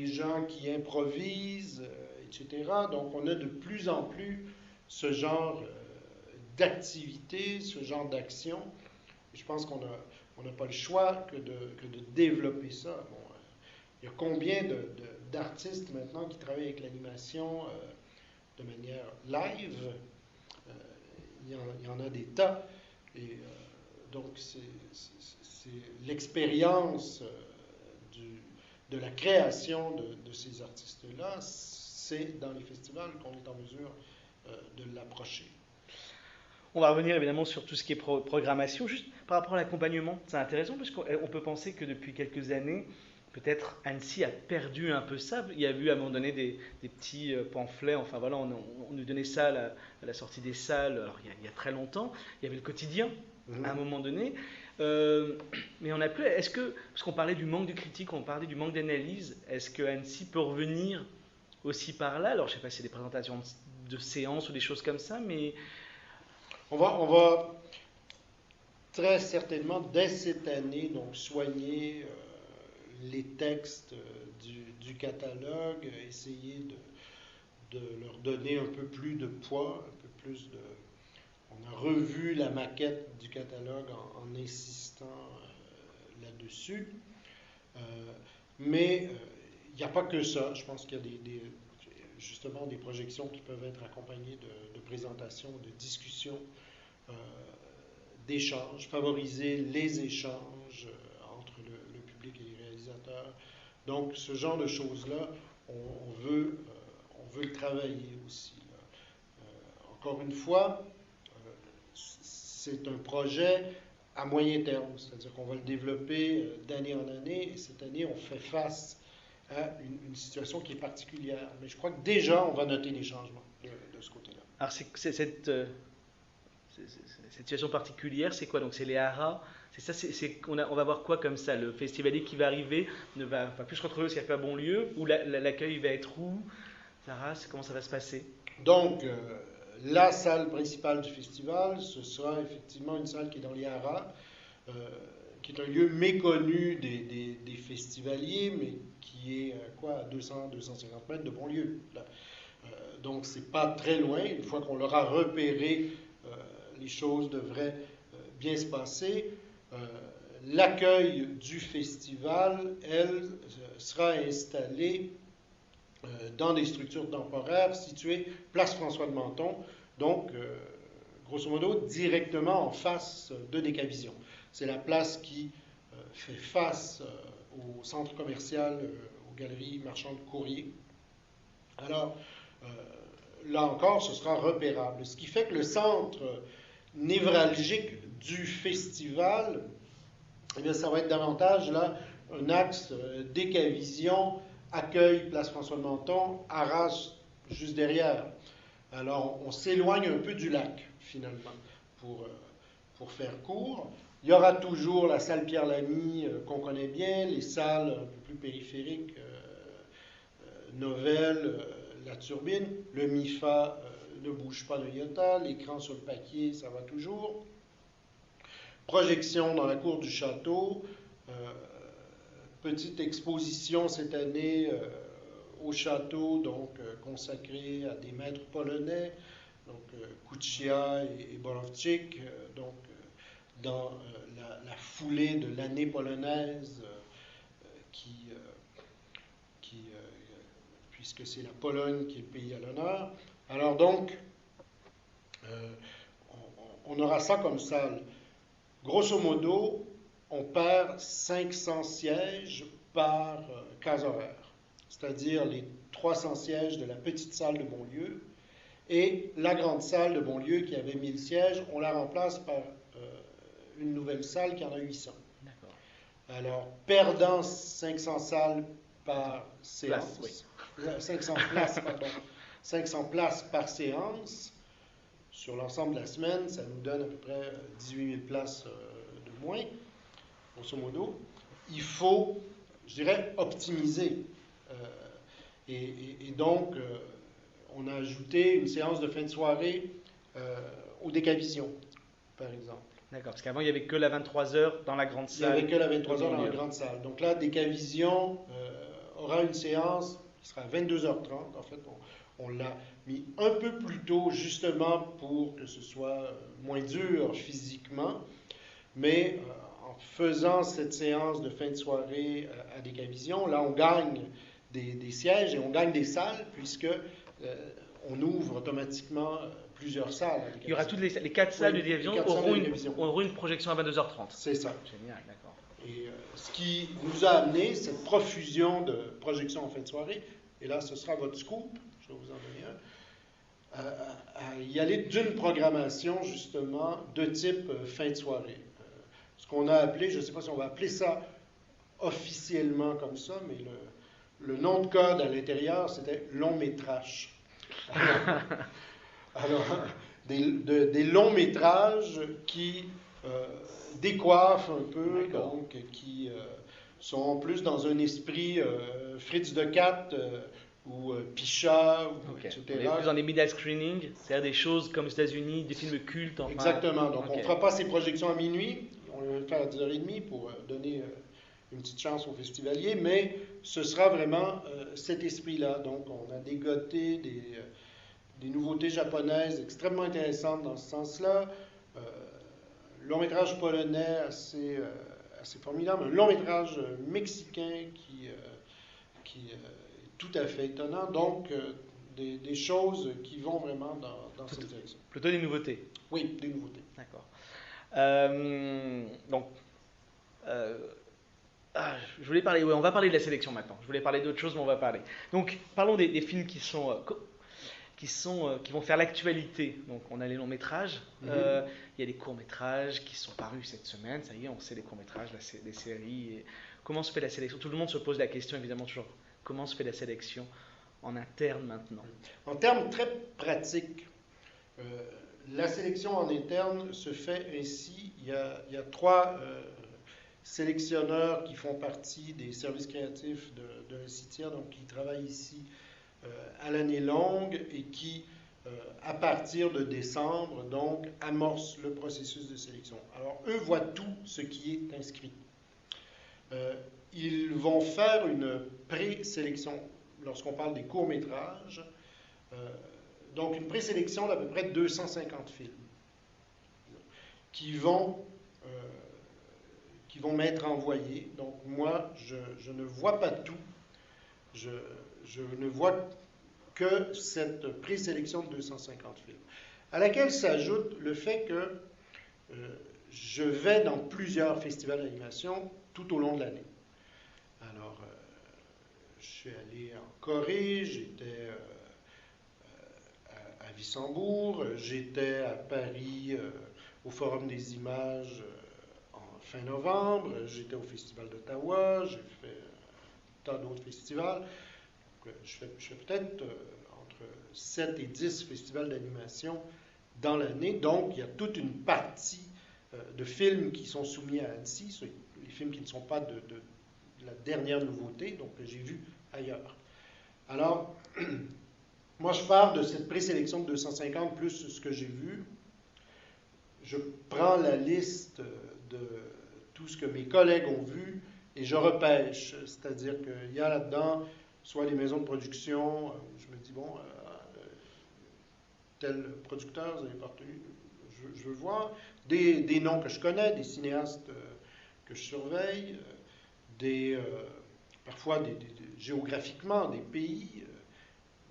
gens qui improvisent, etc. Donc, on a de plus en plus ce genre d'activité, ce genre d'action. Je pense qu'on n'a pas le choix que de développer ça. Bon, il y a combien d'artistes maintenant qui travaillent avec l'animation de manière live? Il y en a des tas. Et donc, c'est l'expérience de la création de ces artistes-là, c'est dans les festivals qu'on est en mesure de l'approcher. On va revenir évidemment sur tout ce qui est programmation. Juste par rapport à l'accompagnement, c'est intéressant parce qu'on peut penser que depuis quelques années, peut-être Annecy a perdu un peu ça. Il y a eu à un moment donné des petits pamphlets, enfin voilà, on nous donnait ça à la sortie des salles, alors il y a très longtemps. Il y avait le quotidien à un moment donné. Mais on n'a plus. Parce qu'on parlait du manque de critique, on parlait du manque d'analyse, est-ce que Annecy peut revenir aussi par là? Alors je ne sais pas si c'est des présentations de séances ou des choses comme ça, mais. On va très certainement, dès cette année, donc soigner les textes du catalogue, essayer de leur donner un peu plus de poids, un peu plus on a revu la maquette du catalogue en insistant là-dessus. Mais il n'y a pas que ça. Je pense qu'il y a justement des projections qui peuvent être accompagnées de présentations, de discussions, d'échanges, favoriser les échanges entre le public et les réalisateurs. Donc, ce genre de choses-là, on veut le travailler aussi. Encore une fois, c'est un projet à moyen terme, c'est-à-dire qu'on va le développer d'année en année, et cette année, on fait face à une situation qui est particulière. Mais je crois que déjà, on va noter des changements de ce côté-là. Alors, cette situation particulière, c'est quoi? Donc, c'est les haras. C'est ça, on va voir quoi comme ça? Le festivalier qui va arriver ne va plus se retrouver au Cirque à Bonlieu, ou l'accueil va être où? Sarah, comment ça va se passer? Donc, la salle principale du festival, ce sera effectivement une salle qui est dans les haras, qui est un lieu méconnu des festivaliers, mais qui est à 200-250 mètres de Bonlieu. Donc, c'est pas très loin. Une fois qu'on l'aura repéré, les choses devraient bien se passer. L'accueil du festival, elle, sera installée dans des structures temporaires situées place François de Menton, donc, grosso modo, directement en face de Décavision. C'est la place qui fait face au centre commercial, aux galeries marchandes de courrier. Alors, là encore, ce sera repérable. Ce qui fait que le centre névralgique du festival, eh bien, ça va être davantage là un axe Décavision, accueil, place François de Menton, Arras juste derrière. Alors, on s'éloigne un peu du lac, finalement, pour faire court. Il y aura toujours la salle Pierre Lamy qu'on connaît bien, les salles un peu plus périphériques, Novelle, la Turbine, le MIFA ne bouge pas de iota, l'écran sur le papier, ça va toujours. Projection dans la cour du château, petite exposition cette année au château, donc consacrée à des maîtres polonais, donc Kuchia et Borowczyk, donc dans la foulée de l'année polonaise puisque c'est la Pologne qui est le pays à l'honneur. Alors donc, on aura ça comme salle. Grosso modo, on perd 500 sièges par case horaire, c'est-à-dire les 300 sièges de la petite salle de Bonlieu, et la grande salle de Bonlieu qui avait 1000 sièges, on la remplace par une nouvelle salle qui en a 800. D'accord. Alors, perdant 500 salles par séance, oui. 500 places, pardon, 500 places par séance, sur l'ensemble de la semaine, ça nous donne à peu près 18 000 places de moins, grosso modo. Il faut, je dirais, optimiser. Et donc, on a ajouté une séance de fin de soirée au Décavision, par exemple. D'accord, parce qu'avant, il n'y avait que la 23h dans la grande salle. Il n'y avait que la 23h dans la grande salle. Donc là, Décavision aura une séance qui sera à 22h30. En fait, on l'a mis un peu plus tôt, justement, pour que ce soit moins dur physiquement. Mais en faisant cette séance de fin de soirée à Décavision, là, on gagne des sièges et on gagne des salles, puisque on ouvre automatiquement plusieurs salles. Il y aura toutes les 4 salles de Décavision auront une projection à 22h30. C'est ça. Génial, d'accord. Et ce qui nous a amené cette profusion de projections en fin de soirée, et là, ce sera votre scoop, je vais vous en donner un, à y aller d'une programmation, justement, de type fin de soirée. Ce qu'on a appelé, je ne sais pas si on va appeler ça officiellement comme ça, mais le nom de code à l'intérieur, c'était long métrage. Alors, des longs métrages qui décoiffent un peu, donc qui sont plus dans un esprit Fritz de Cat ou Pichat, etc. On est plus dans des midnight screenings, c'est-à-dire des choses comme aux États-Unis, des films cultes. Enfin. Exactement. Donc, on ne fera pas ces projections à minuit, on va le faire à 10h30 pour donner une petite chance aux festivaliers, mais ce sera vraiment cet esprit-là. Donc, on a dégoté des nouveautés japonaises extrêmement intéressantes dans ce sens-là. Long métrage polonais assez formidable, un long métrage mexicain qui est tout à fait étonnant. Donc, des choses qui vont vraiment dans cette direction. Plutôt des nouveautés. Oui, des nouveautés. D'accord. Donc, je voulais parler, on va parler de la sélection maintenant. Je voulais parler d'autre chose, mais on va parler. Donc, parlons des films qui vont faire l'actualité. Donc, on a les longs métrages. Il y a des courts métrages qui sont parus cette semaine. Ça y est, on sait les courts métrages, des séries. Et comment se fait la sélection? Tout le monde se pose la question, évidemment, toujours. Comment se fait la sélection en interne maintenant? En termes très pratiques, la sélection en interne se fait ainsi. Il y a 3 sélectionneurs qui font partie des services créatifs de l'Institut, donc qui travaillent ici à l'année longue et qui, à partir de décembre, donc, amorcent le processus de sélection. Alors, eux voient tout ce qui est inscrit. Ils vont faire une présélection lorsqu'on parle des courts-métrages. Donc, une présélection d'à peu près 250 films qui vont m'être envoyés. Donc, moi, je ne vois pas tout. Je ne vois que cette présélection de 250 films, à laquelle s'ajoute le fait que je vais dans plusieurs festivals d'animation tout au long de l'année. Alors, je suis allé en Corée, j'étais à Wissembourg, j'étais à Paris au Forum des images en fin novembre, j'étais au Festival d'Ottawa, j'ai fait tas d'autres festivals. Donc, je fais peut-être entre 7 et 10 festivals d'animation dans l'année. Donc, il y a toute une partie de films qui sont soumis à Annecy, les films qui ne sont pas de la dernière nouveauté, donc que j'ai vu ailleurs. Alors, moi, je pars de cette présélection de 250 plus ce que j'ai vu. Je prends la liste de tout ce que mes collègues ont vu et je repêche. C'est-à-dire qu'il y a là-dedans soit les maisons de production, où je me dis, bon, tel producteur, vous avez partenu, je veux voir. Des noms que je connais, des cinéastes que je surveille, parfois géographiquement des pays.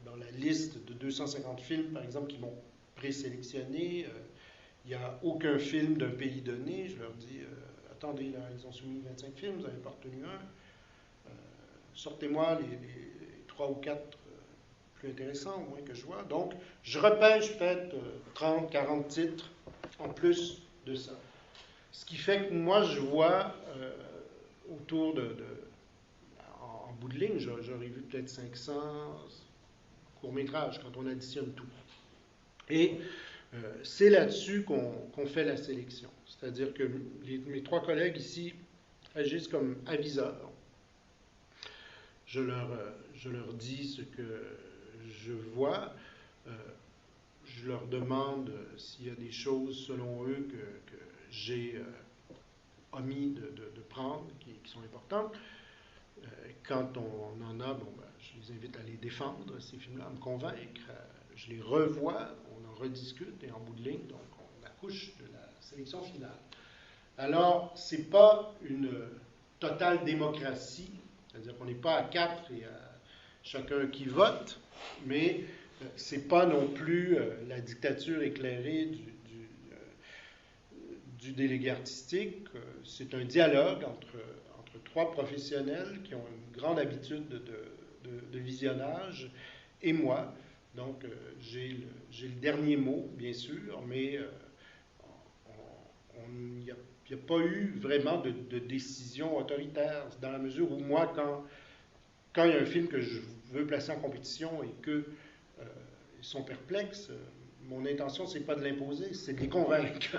Dans la liste de 250 films, par exemple, qui m'ont présélectionné, il n'y a aucun film d'un pays donné. Je leur dis, attendez, là, ils ont soumis 25 films, vous n'avez pas retenu un. Sortez-moi les 3 ou 4 plus intéressants, au moins que je vois. Donc, je repêche peut-être 30, 40 titres en plus de ça. Ce qui fait que moi, je vois autour en bout de ligne, j'aurais vu peut-être 500 courts-métrages quand on additionne tout. Et c'est là-dessus qu'on fait la sélection. C'est-à-dire que mes 3 collègues ici agissent comme aviseurs. Je leur dis ce que je vois. Je leur demande s'il y a des choses, selon eux, que j'ai omis de prendre, qui sont importantes. Quand on en a, je les invite à les défendre, ces films-là, à me convaincre. Je les revois, on en rediscute, et en bout de ligne, donc on accouche de la sélection finale. Alors, ce n'est pas une totale démocratie, c'est-à-dire qu'on n'est pas à 4 et à chacun qui vote, mais ce n'est pas non plus la dictature éclairée du délégué artistique. C'est un dialogue entre 3 professionnels qui ont une grande habitude de visionnage et moi. Donc, j'ai le dernier mot, bien sûr, mais il n'y a pas eu vraiment de décision autoritaire, dans la mesure où moi, quand il y a un film que je veux placer en compétition et qu'ils sont perplexes, mon intention, c'est pas de l'imposer, c'est de les convaincre.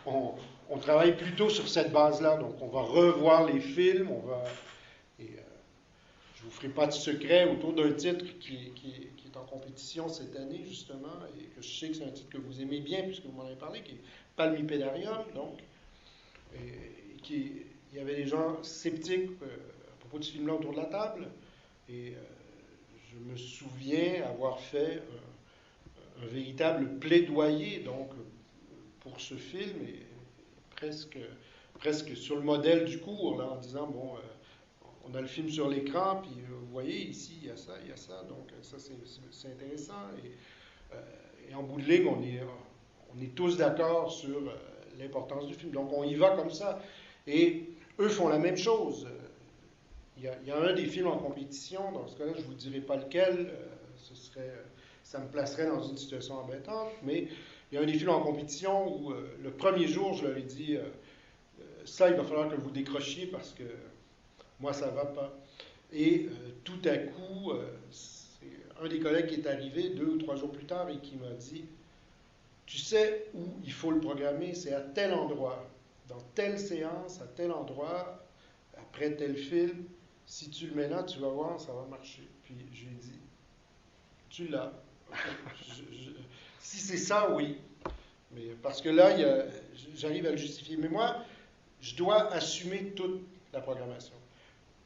Alors, on travaille plutôt sur cette base-là. Donc, on va revoir les films, je vous ferai pas de secret autour d'un titre qui est en compétition cette année, justement, et que je sais que c'est un titre que vous aimez bien, puisque vous m'en avez parlé, qui est Palmipédarium, donc. Il y avait des gens sceptiques à propos de ce film-là autour de la table, et je me souviens avoir fait un véritable plaidoyer donc, pour ce film, et presque sur le modèle du cours, là, en disant, bon, on a le film sur l'écran, puis vous voyez, ici, il y a ça, donc ça, c'est intéressant. Et en bout de ligne, on est tous d'accord sur l'importance du film. Donc, on y va comme ça. Et eux font la même chose. Il y a un des films en compétition, dans ce cas-là, je ne vous dirai pas lequel, ça me placerait dans une situation embêtante, mais il y a un des films en compétition où le premier jour, je leur ai dit, ça, il va falloir que vous décrochiez parce que moi, ça ne va pas. Et tout à coup, c'est un des collègues qui est arrivé 2 ou 3 jours plus tard et qui m'a dit, tu sais où il faut le programmer, c'est à tel endroit, dans telle séance, à tel endroit, après tel film, si tu le mets là, tu vas voir, ça va marcher. Puis je lui ai dit, tu l'as. Si c'est ça, oui. Mais parce que là, j'arrive à le justifier. Mais moi, je dois assumer toute la programmation.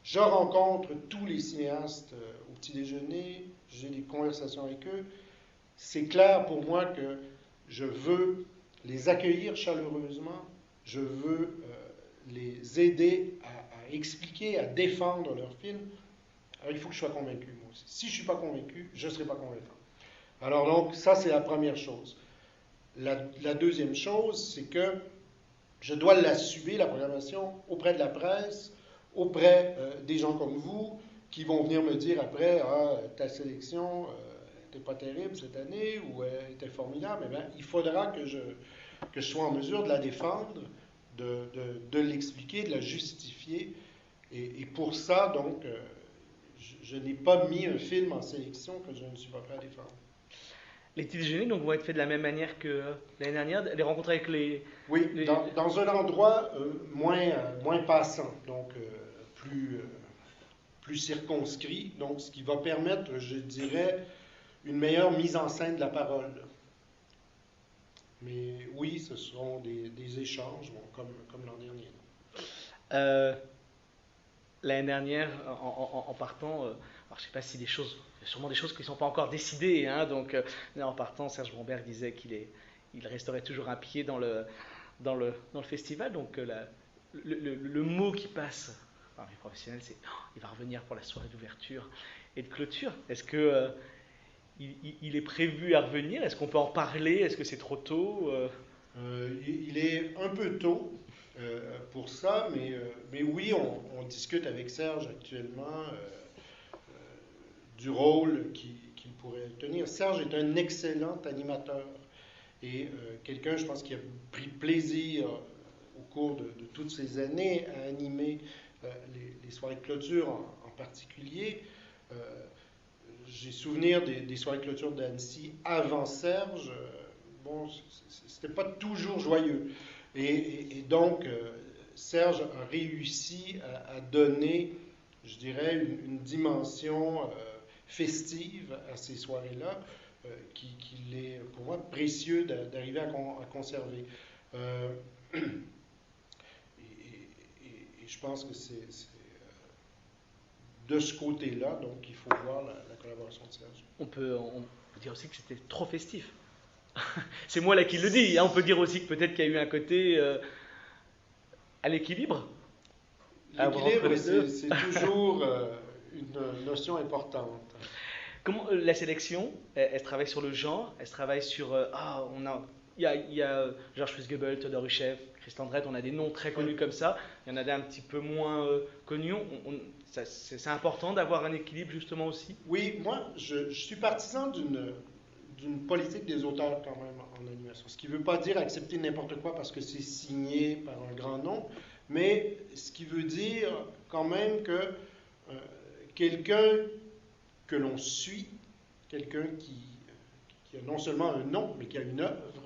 Je rencontre tous les cinéastes au petit déjeuner, j'ai des conversations avec eux. C'est clair pour moi que je veux les accueillir chaleureusement, je veux les aider à expliquer, à défendre leur film. Alors il faut que je sois convaincu, moi aussi. Si je ne suis pas convaincu, je ne serai pas convaincant. Alors donc, ça c'est la première chose. La deuxième chose, c'est que je dois l'assumer, la programmation, auprès de la presse, auprès des gens comme vous, qui vont venir me dire après, ta sélection n'était pas terrible cette année, ou elle était formidable. Eh bien, il faudra que je sois en mesure de la défendre, de l'expliquer, de la justifier. Et pour ça, donc, je n'ai pas mis un film en sélection que je ne suis pas prêt à défendre. Les petits déjeuners donc, vont être faits de la même manière que l'année dernière, les rencontres avec les... Oui, dans un endroit moins passant, donc plus circonscrit, donc ce qui va permettre, je dirais, une meilleure mise en scène de la parole. Mais oui, ce seront des échanges, bon, comme l'an dernier. L'année dernière, en partant, alors je ne sais pas si des choses, il y a sûrement des choses qui ne sont pas encore décidées, hein, donc en partant, Serge Bromberg disait il resterait toujours un pied dans le festival, donc le mot qui passe par les professionnels, c'est il va revenir pour la soirée d'ouverture et de clôture. Est-ce que il est prévu à revenir? Est-ce qu'on peut en parler? Est-ce que c'est trop tôt? Il est un peu tôt pour ça, mais oui, on discute avec Serge actuellement du rôle qu'il pourrait tenir. Serge est un excellent animateur et quelqu'un, je pense, qui a pris plaisir au cours de toutes ces années à animer les soirées de clôture en particulier. J'ai souvenir des soirées de clôture d'Annecy avant Serge. Bon, c'était pas toujours joyeux. Et donc, Serge a réussi à donner, je dirais, une dimension festive à ces soirées-là, qu'il est, pour moi, précieux d'arriver à conserver. Et je pense que c'est de ce côté-là, donc il faut voir la collaboration de Serge. On peut dire aussi que c'était trop festif. C'est moi là qui le dis, hein. On peut dire aussi que peut-être qu'il y a eu un côté à l'équilibre. L'équilibre, c'est toujours une notion importante. Comment la sélection, elle travaille sur le genre, elle travaille sur... il y a Georges Fusgebel, Théodore Huchef, Christian Drette, on a des noms très connus comme ça. Il y en a des un petit peu moins connus. C'est important d'avoir un équilibre justement aussi. Oui, moi, je suis partisan d'une politique des auteurs quand même en animation. Ce qui ne veut pas dire accepter n'importe quoi parce que c'est signé par un grand nom, mais ce qui veut dire quand même que quelqu'un que l'on suit, quelqu'un qui a non seulement un nom, mais qui a une œuvre,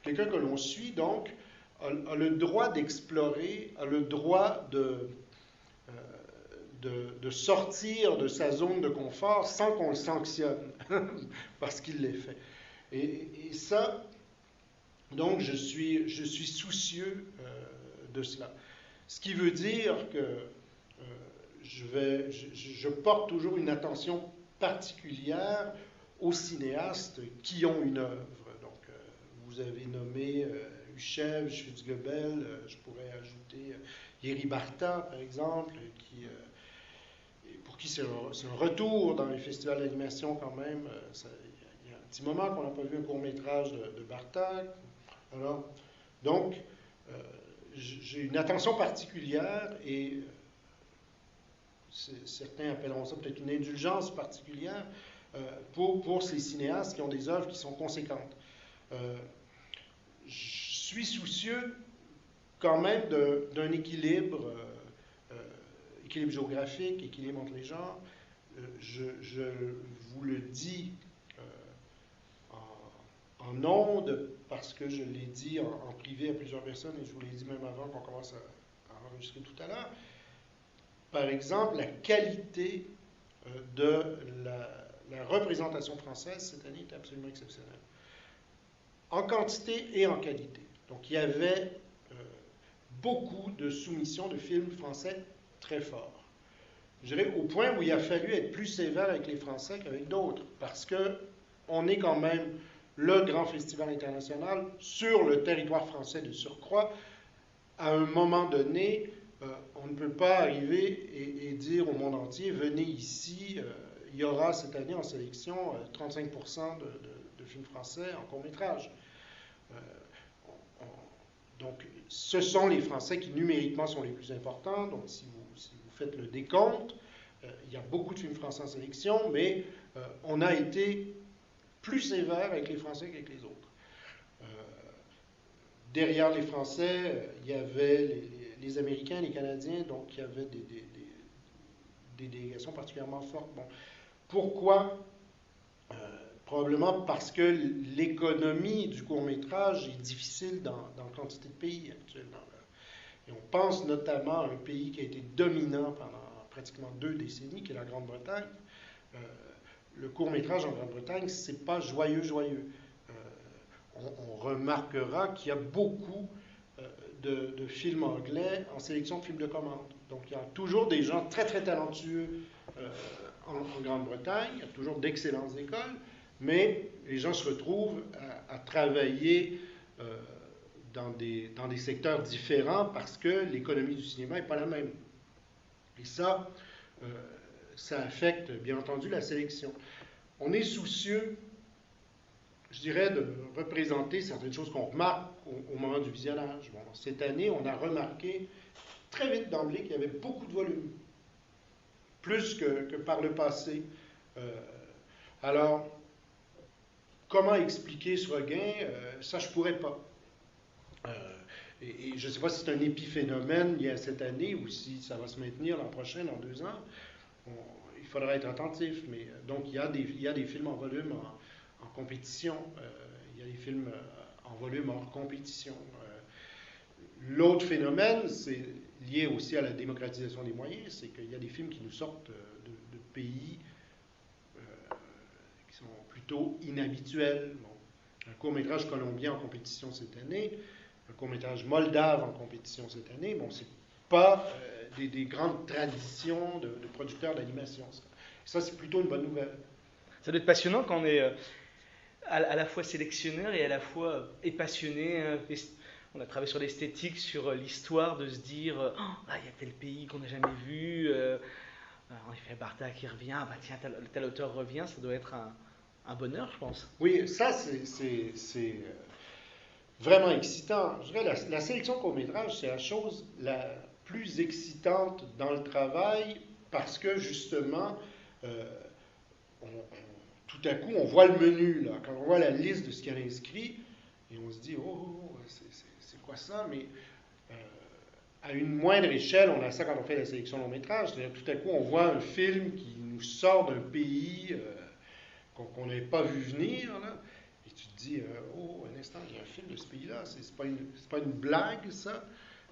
quelqu'un que l'on suit, donc, a le droit d'explorer, a le droit de sortir de sa zone de confort sans qu'on le sanctionne, parce qu'il l'ait fait. Et ça, donc, je suis soucieux de cela. Ce qui veut dire que je porte toujours une attention particulière aux cinéastes qui ont une œuvre. Donc, vous avez nommé Huchev, Schwitzgebel, je pourrais ajouter Yeri Barta, par exemple, pour qui c'est un retour dans les festivals d'animation quand même. Il y a un petit moment qu'on n'a pas vu un court-métrage de Barta. Alors, donc, j'ai une attention particulière et certains appelleront ça peut-être une indulgence particulière pour ces cinéastes qui ont des œuvres qui sont conséquentes. Je suis soucieux quand même d'un équilibre, équilibre géographique, équilibre entre les genres. Je vous le dis en ondes, parce que je l'ai dit en privé à plusieurs personnes, et je vous l'ai dit même avant qu'on commence à enregistrer tout à l'heure. Par exemple, la qualité de la représentation française cette année est absolument exceptionnelle. En quantité et en qualité. Donc, il y avait beaucoup de soumissions de films français très forts. Je dirais au point où il a fallu être plus sévère avec les Français qu'avec d'autres, parce qu'on est quand même le grand festival international sur le territoire français de surcroît. À un moment donné, on ne peut pas arriver et dire au monde entier, venez ici, il y aura cette année en sélection 35% de films français en court-métrage. Donc, ce sont les Français qui numériquement sont les plus importants. Donc, si vous faites le décompte, il y a beaucoup de films français en sélection, mais on a été plus sévère avec les Français qu'avec les autres. Derrière les Français, il y avait les Américains, les Canadiens, donc il y avait des délégations particulièrement fortes. Bon. Pourquoi? Probablement parce que l'économie du court-métrage est difficile dans quantité de pays actuellement. Et on pense notamment à un pays qui a été dominant pendant pratiquement 2 décennies, qui est la Grande-Bretagne. Le court-métrage en Grande-Bretagne, c'est pas joyeux. On remarquera qu'il y a beaucoup de films anglais en sélection de films de commande. Donc il y a toujours des gens très très talentueux en Grande-Bretagne, il y a toujours d'excellentes écoles, mais les gens se retrouvent à travailler dans des secteurs différents parce que l'économie du cinéma n'est pas la même. Et ça affecte bien entendu la sélection. On est soucieux, je dirais, de représenter certaines choses qu'on remarque au moment du visionnage. Bon, cette année, on a remarqué très vite d'emblée qu'il y avait beaucoup de volume, plus que par le passé. Alors, comment expliquer ce regain? Ça, je ne pourrais pas. Et je ne sais pas si c'est un épiphénomène lié à cette année ou si ça va se maintenir l'an prochain, dans 2 ans. Il faudra être attentif. Mais, donc, il y a des films en volume en compétition. Il y a des films en volume hors compétition. L'autre phénomène, c'est lié aussi à la démocratisation des moyens, c'est qu'il y a des films qui nous sortent de pays qui sont plutôt inhabituels. Bon, un court-métrage colombien en compétition cette année, un court-métrage moldave en compétition cette année, bon, c'est pas des grandes traditions de producteurs d'animation. Ça, c'est plutôt une bonne nouvelle. Ça doit être passionnant quand on est à la fois sélectionneur et à la fois passionné. On a travaillé sur l'esthétique, sur l'histoire, de se dire il y a tel pays qu'on n'a jamais vu. En effet, Barta qui revient, tiens, tel auteur revient, ça doit être un bonheur, je pense. Oui, ça, c'est vraiment excitant. Je dirais, la sélection court-métrage, c'est la chose la plus excitante dans le travail parce que, justement, tout à coup, on voit le menu, là. Quand on voit la liste de ce qu'il y a inscrit, et on se dit, c'est quoi ça? Mais à une moindre échelle, on a ça quand on fait la sélection long-métrage. C'est-à-dire, tout à coup, on voit un film qui nous sort d'un pays qu'on n'avait pas vu venir, là. Et tu te dis, un instant, il y a un film de ce pays-là. C'est pas une blague, ça.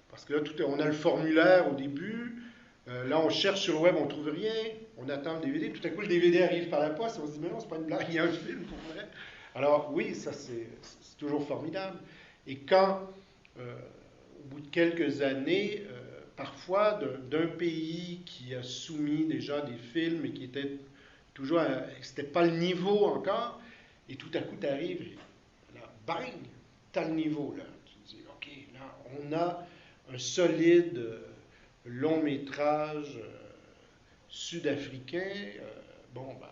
Parce que là, on a le formulaire au début. Là, on cherche sur le web, on ne trouve rien. On attend le DVD. Tout à coup, le DVD arrive par la poste. Et on se dit, mais non, c'est pas une blague, il y a un film pour vrai. Alors, oui, ça, c'est toujours formidable. Et quand, au bout de quelques années, parfois, d'un pays qui a soumis déjà des films et qui était toujours, c'était pas le niveau encore, et tout à coup, tu arrives, et là, bang, tu as le niveau, là. Tu te dis, OK, là, on a un solide long métrage sud-africain. Bon, ben,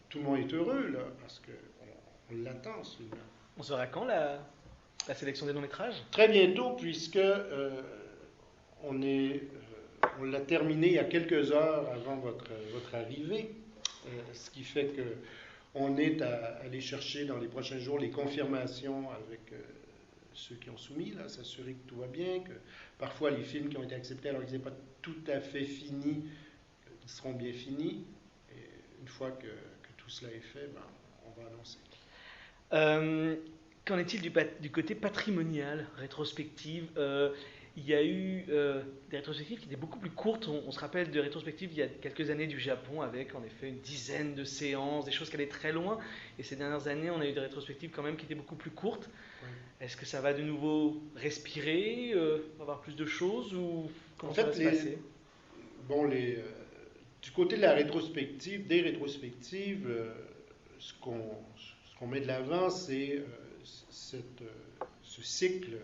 tout le monde est heureux, là, parce qu'on l'attend, celui-là. On saura quand la sélection des longs métrages? Très bientôt, puisque on l'a terminé il y a quelques heures avant votre arrivée, ce qui fait que on est à aller chercher dans les prochains jours les confirmations avec ceux qui ont soumis, là, s'assurer que tout va bien, que parfois les films qui ont été acceptés alors qu'ils n'étaient pas tout à fait finis, ils seront bien finis. Et une fois que tout cela est fait, ben, on va annoncer. Qu'en est-il du côté patrimonial, rétrospective? Il y a eu des rétrospectives qui étaient beaucoup plus courtes. On se rappelle de rétrospectives il y a quelques années du Japon avec en effet une dizaine de séances, des choses qui allaient très loin. Et ces dernières années, on a eu des rétrospectives quand même qui étaient beaucoup plus courtes. Oui. Est-ce que ça va de nouveau respirer, avoir plus de choses ou comment En ça va fait, se passer? bon, du côté de la rétrospective, des rétrospectives, ce qu'on met de l'avant, c'est ce cycle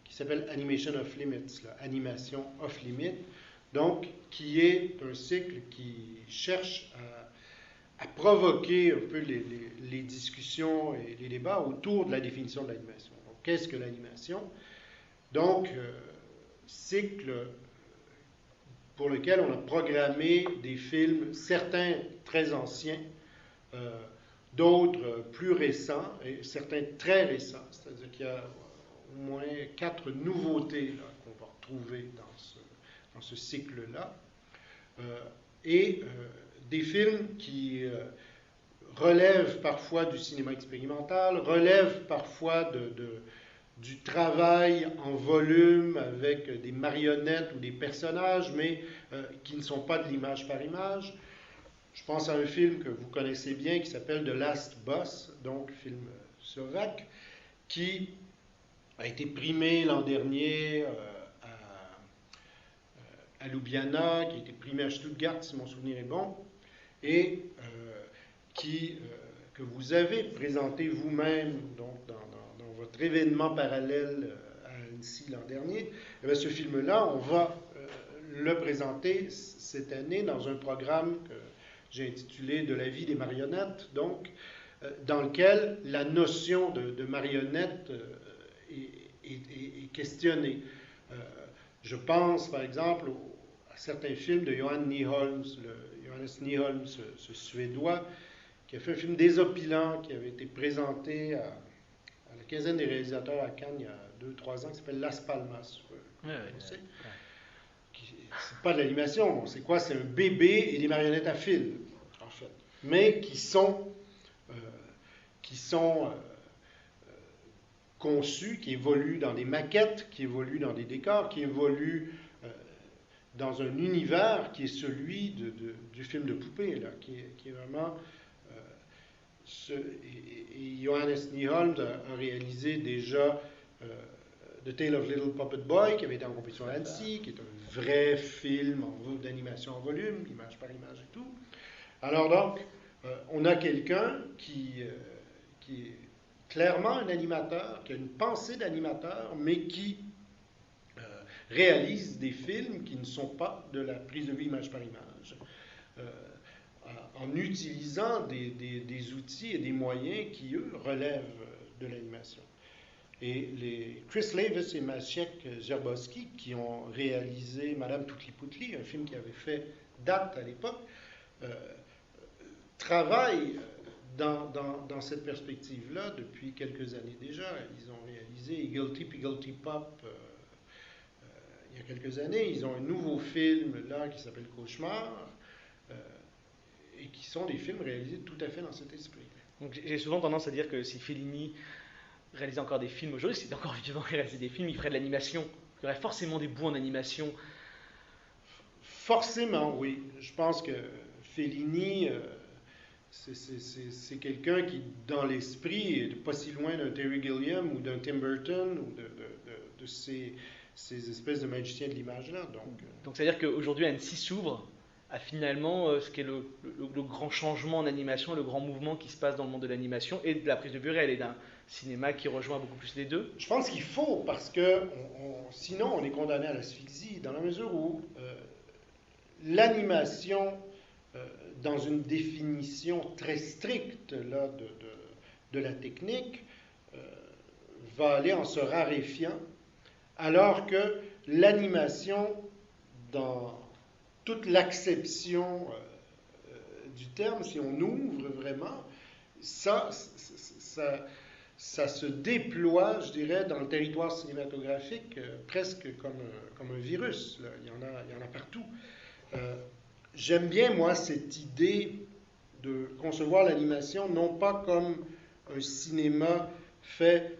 qui s'appelle Animation Off Limits, là, Animation Off Limit, donc qui est un cycle qui cherche à provoquer un peu les discussions et les débats autour de la définition de l'animation. Donc, qu'est-ce que l'animation? Donc, cycle pour lequel on a programmé des films, certains très anciens, d'autres plus récents et certains très récents. C'est-à-dire qu'il y a au moins 4 nouveautés là, qu'on va retrouver dans ce cycle-là. Et des films qui relèvent parfois du cinéma expérimental, relèvent parfois du travail en volume avec des marionnettes ou des personnages, mais qui ne sont pas de l'image par image. Je pense à un film que vous connaissez bien qui s'appelle The Last Boss, donc film slovaque, qui a été primé l'an dernier à Ljubljana, qui a été primé à Stuttgart, si mon souvenir est bon, et que vous avez présenté vous-même donc dans votre événement parallèle à Annecy l'an dernier. Et bien, ce film-là, on va le présenter cette année dans un programme que j'ai intitulé De la vie des marionnettes, donc, dans lequel la notion de marionnette est questionnée. Je pense, par exemple, à certains films de Johan Nyholm, Johannes Nyholm, ce Suédois, qui a fait un film désopilant qui avait été présenté à la quinzaine des réalisateurs à Cannes il y a 2-3 ans, qui s'appelle Las Palmas. C'est pas de l'animation, c'est quoi? C'est un bébé et des marionnettes à fil, en fait, mais qui sont conçus, qui évoluent dans des maquettes, qui évoluent dans des décors, qui évoluent dans un univers qui est celui du film de poupée, là, qui est vraiment... et Johannes Nyholm a réalisé déjà The Tale of Little Puppet Boy, qui avait été en compétition à Annecy, qui est un vrai film d'animation en volume, image par image et tout. Alors donc, on a quelqu'un qui est clairement un animateur, qui a une pensée d'animateur, mais qui réalise des films qui ne sont pas de la prise de vue image par image, en utilisant des outils et des moyens qui, eux, relèvent de l'animation. Et Chris Lavis et Maciek Zerbowski, qui ont réalisé Madame Toutli-Poutli, un film qui avait fait date à l'époque, travaillent dans cette perspective-là depuis quelques années déjà. Ils ont réalisé Higglety Pigglety Pop il y a quelques années. Ils ont un nouveau film là qui s'appelle Cauchemar, et qui sont des films réalisés tout à fait dans cet esprit. Donc, j'ai souvent tendance à dire que si Fellini réalisait encore des films aujourd'hui, s'il était encore vivant et réalisait des films, il ferait de l'animation. Il y aurait forcément des bouts en animation. Forcément, oui. Je pense que Fellini, c'est quelqu'un qui, dans l'esprit, est pas si loin d'un Terry Gilliam ou d'un Tim Burton ou de ces espèces de magiciens de l'image-là. Donc c'est-à-dire qu'aujourd'hui, Annecy s'ouvre à finalement ce qui est le grand changement en animation, le grand mouvement qui se passe dans le monde de l'animation et de la prise de vue réelle et d'un cinéma qui rejoint beaucoup plus les deux? Je pense qu'il faut, parce que sinon on est condamné à l'asphyxie, dans la mesure où l'animation, dans une définition très stricte là, de la technique, va aller en se raréfiant, alors que l'animation, dans toute l'acception du terme, si on ouvre vraiment, ça se déploie, je dirais, dans le territoire cinématographique presque comme un virus. Là. Il y en a partout. J'aime bien, moi, cette idée de concevoir l'animation non pas comme un cinéma fait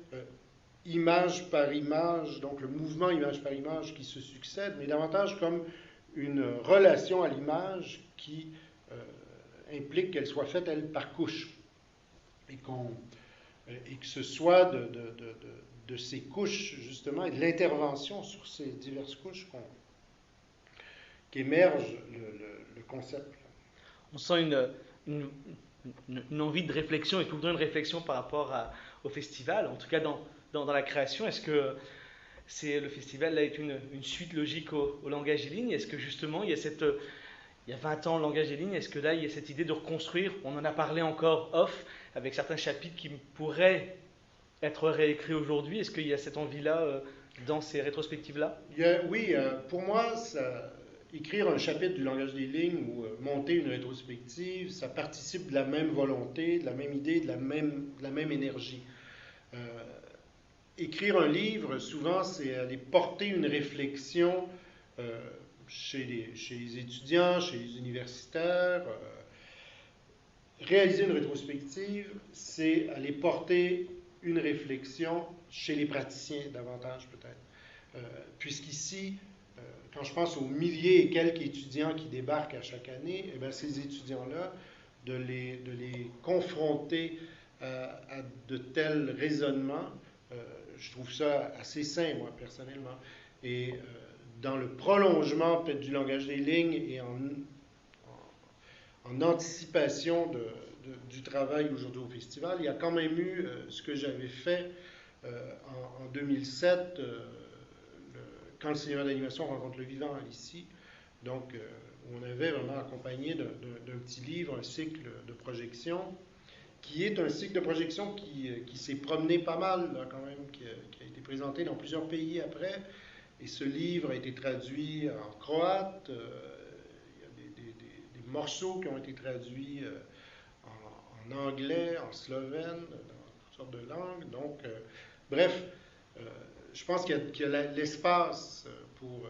image par image, donc le mouvement image par image qui se succède, mais davantage comme une relation à l'image qui implique qu'elle soit faite, elle, par couche. Et que ce soit de ces couches, justement, et de l'intervention sur ces diverses couches qu'émerge le concept. On sent une envie de réflexion et tout le temps une réflexion par rapport au festival, en tout cas dans la création. Est-ce que le festival là, est une suite logique au langage des lignes? Est-ce que justement il y a 20 ans le langage des lignes, est-ce que là il y a cette idée de reconstruire? On en a parlé encore off, avec certains chapitres qui pourraient être réécrits aujourd'hui. Est-ce qu'il y a cette envie-là dans ces rétrospectives-là? Oui, pour moi, écrire un chapitre du langage des lignes ou monter une rétrospective, ça participe de la même volonté, de la même idée, de la même énergie. Écrire un livre, souvent, c'est aller porter une réflexion chez les étudiants, chez les universitaires. Réaliser une rétrospective, c'est aller porter une réflexion chez les praticiens, davantage peut-être. Puisqu'ici, quand je pense aux milliers et quelques étudiants qui débarquent à chaque année, eh bien, ces étudiants-là, de les confronter à de tels raisonnements, je trouve ça assez sain, moi, personnellement. Et dans le prolongement peut-être du langage des lignes et en anticipation du travail aujourd'hui au festival, il y a quand même eu ce que j'avais fait en 2007, quand le cinéma d'animation rencontre le vivant ici. Donc, on avait vraiment accompagné d'un petit livre, un cycle de projection, qui est un cycle de projection qui s'est promené pas mal, là, quand même, qui a été présenté dans plusieurs pays après. Et ce livre a été traduit en croate. Il y a des morceaux qui ont été traduits en anglais, en slovène, dans toutes sortes de langues. Donc, bref, je pense qu'il y a l'espace pour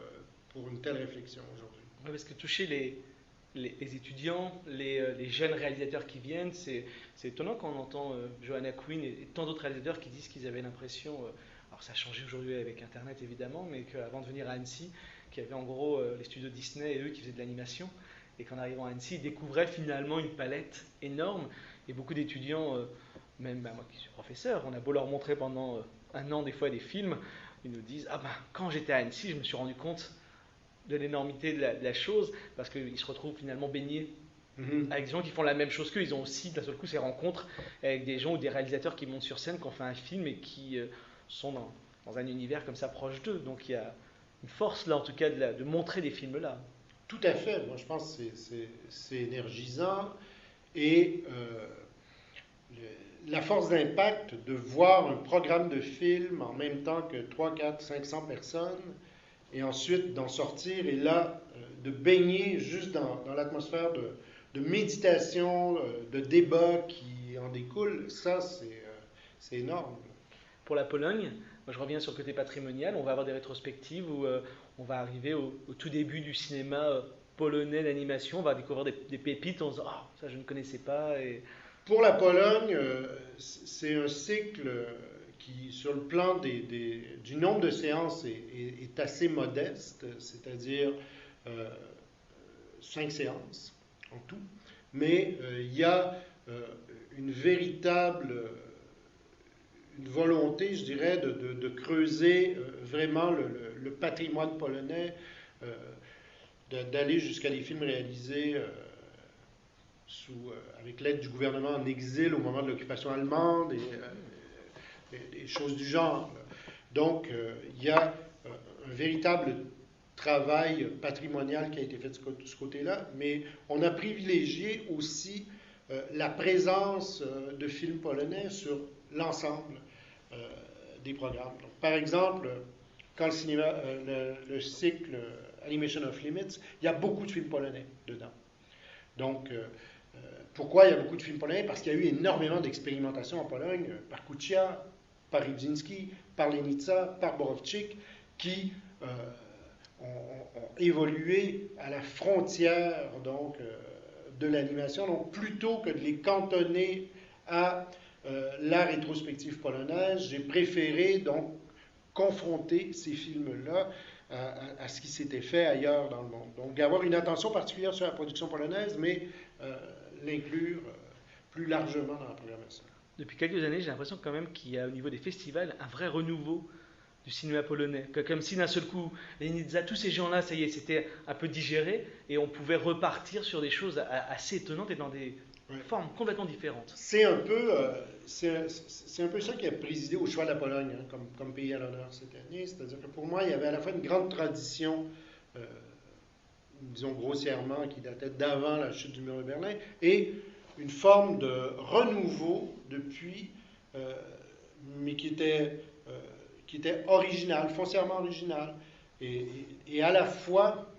une telle réflexion aujourd'hui. Oui, parce que toucher les étudiants, les jeunes réalisateurs qui viennent, c'est étonnant quand on entend Joanna Quinn et tant d'autres réalisateurs qui disent qu'ils avaient l'impression, alors ça a changé aujourd'hui avec Internet évidemment, mais qu'avant de venir à Annecy, qu'il y avait en gros les studios Disney et eux qui faisaient de l'animation, et qu'en arrivant à Annecy, ils découvraient finalement une palette énorme, et beaucoup d'étudiants, même moi qui suis professeur, on a beau leur montrer pendant un an des fois des films, ils nous disent « Ah ben, quand j'étais à Annecy, je me suis rendu compte de l'énormité de la chose, parce qu'ils se retrouvent finalement baignés avec des gens qui font la même chose qu'eux. Ils ont aussi d'un seul coup ces rencontres avec des gens ou des réalisateurs qui montent sur scène, qui ont fait un film et qui sont dans un univers comme ça proche d'eux. Donc il y a une force là en tout cas de montrer des films là. Tout à fait. Moi je pense que c'est énergisant et la force d'impact de voir un programme de film en même temps que 3, 4, 500 personnes et ensuite d'en sortir et là, de baigner juste dans l'atmosphère de méditation, de débat qui en découle, ça, c'est énorme. Pour la Pologne, moi je reviens sur le côté patrimonial, on va avoir des rétrospectives où on va arriver au tout début du cinéma polonais d'animation, on va découvrir des pépites, on se dit « Ah, ça je ne connaissais pas ». Pour la Pologne, c'est un cycle qui, sur le plan du nombre de séances, est assez modeste, c'est-à-dire 5 séances en tout. Mais il y a une véritable une volonté, je dirais, de creuser vraiment le patrimoine polonais. d'aller jusqu'à des films réalisés avec l'aide du gouvernement en exil au moment de l'occupation allemande et des choses du genre. Donc, il y a un véritable travail patrimonial qui a été fait de ce côté-là, mais on a privilégié aussi la présence de films polonais sur l'ensemble des programmes. Donc, par exemple, quand le cycle Animation of Limits, il y a beaucoup de films polonais dedans. Donc, pourquoi il y a beaucoup de films polonais? Parce qu'il y a eu énormément d'expérimentations en Pologne par Kucia, par Rydzinski, par Lenica, par Borowczyk, qui ont évolué à la frontière donc, de l'animation. Donc, plutôt que de les cantonner à la rétrospective polonaise, j'ai préféré donc confronter ces films-là à ce qui s'était fait ailleurs dans le monde. Donc, avoir une attention particulière sur la production polonaise, mais l'inclure plus largement dans la programmation. Depuis quelques années, j'ai l'impression quand même qu'il y a au niveau des festivals un vrai renouveau du cinéma polonais. Comme si d'un seul coup, Lenica, tous ces gens-là, ça y est, c'était un peu digéré et on pouvait repartir sur des choses assez étonnantes et dans des formes complètement différentes. C'est un peu ça qui a présidé au choix de la Pologne comme pays à l'honneur cette année. C'est-à-dire que pour moi, il y avait à la fois une grande tradition, disons grossièrement, qui datait d'avant la chute du mur de Berlin, et une forme de renouveau depuis, mais qui était original, foncièrement original, et à la fois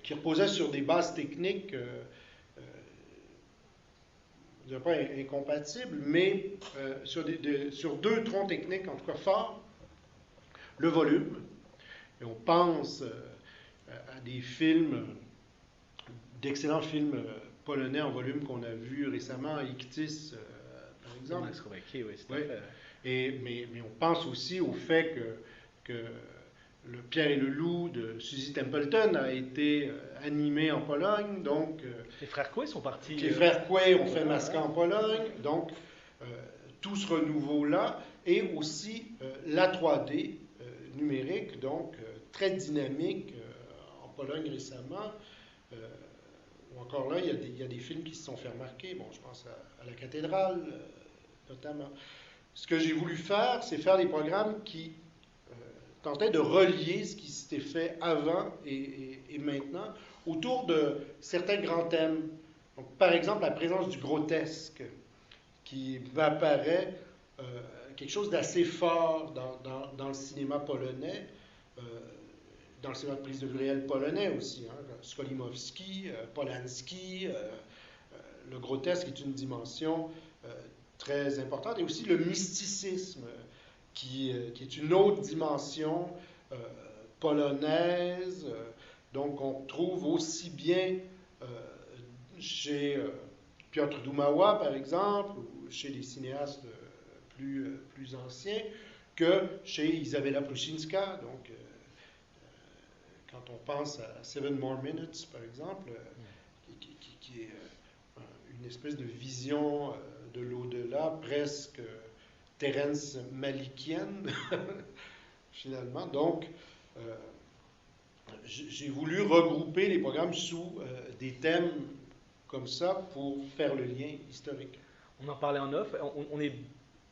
qui reposait sur des bases techniques, je ne dirais pas incompatibles, mais sur deux troncs techniques, en tout cas forts, le volume, et on pense à des films, d'excellents films polonais en volume qu'on a vus récemment, Ichthys, par exemple. Oui, mais on pense aussi au fait que le Pierre et le Loup de Suzy Templeton a été animé en Pologne. Donc, les frères Coué sont partis. Les frères Coué ont fait Masca en Pologne. Donc, tout ce renouveau-là. Et aussi la 3D numérique, donc très dynamique en Pologne récemment. Encore là, il y a des films qui se sont fait remarquer. Bon, je pense à La Cathédrale, notamment. Ce que j'ai voulu faire, c'est faire des programmes qui tentaient de relier ce qui s'était fait avant et maintenant autour de certains grands thèmes. Donc, par exemple, la présence du grotesque, qui m'apparaît quelque chose d'assez fort dans le cinéma polonais, dans le cinéma de prise de vue réelle polonais aussi. Skolimowski, Polanski, le grotesque est une dimension très importante, et aussi le mysticisme, qui est une autre dimension polonaise. Donc, on trouve aussi bien chez Piotr Dumawa, par exemple, ou chez les cinéastes plus anciens, que chez Izabela Prusinska. Donc, quand on pense à Seven More Minutes, par exemple, qui est une espèce de vision de l'au-delà, presque Terence Malikienne, finalement. Donc, j'ai voulu regrouper les programmes sous des thèmes comme ça pour faire le lien historique. On en parlait en off.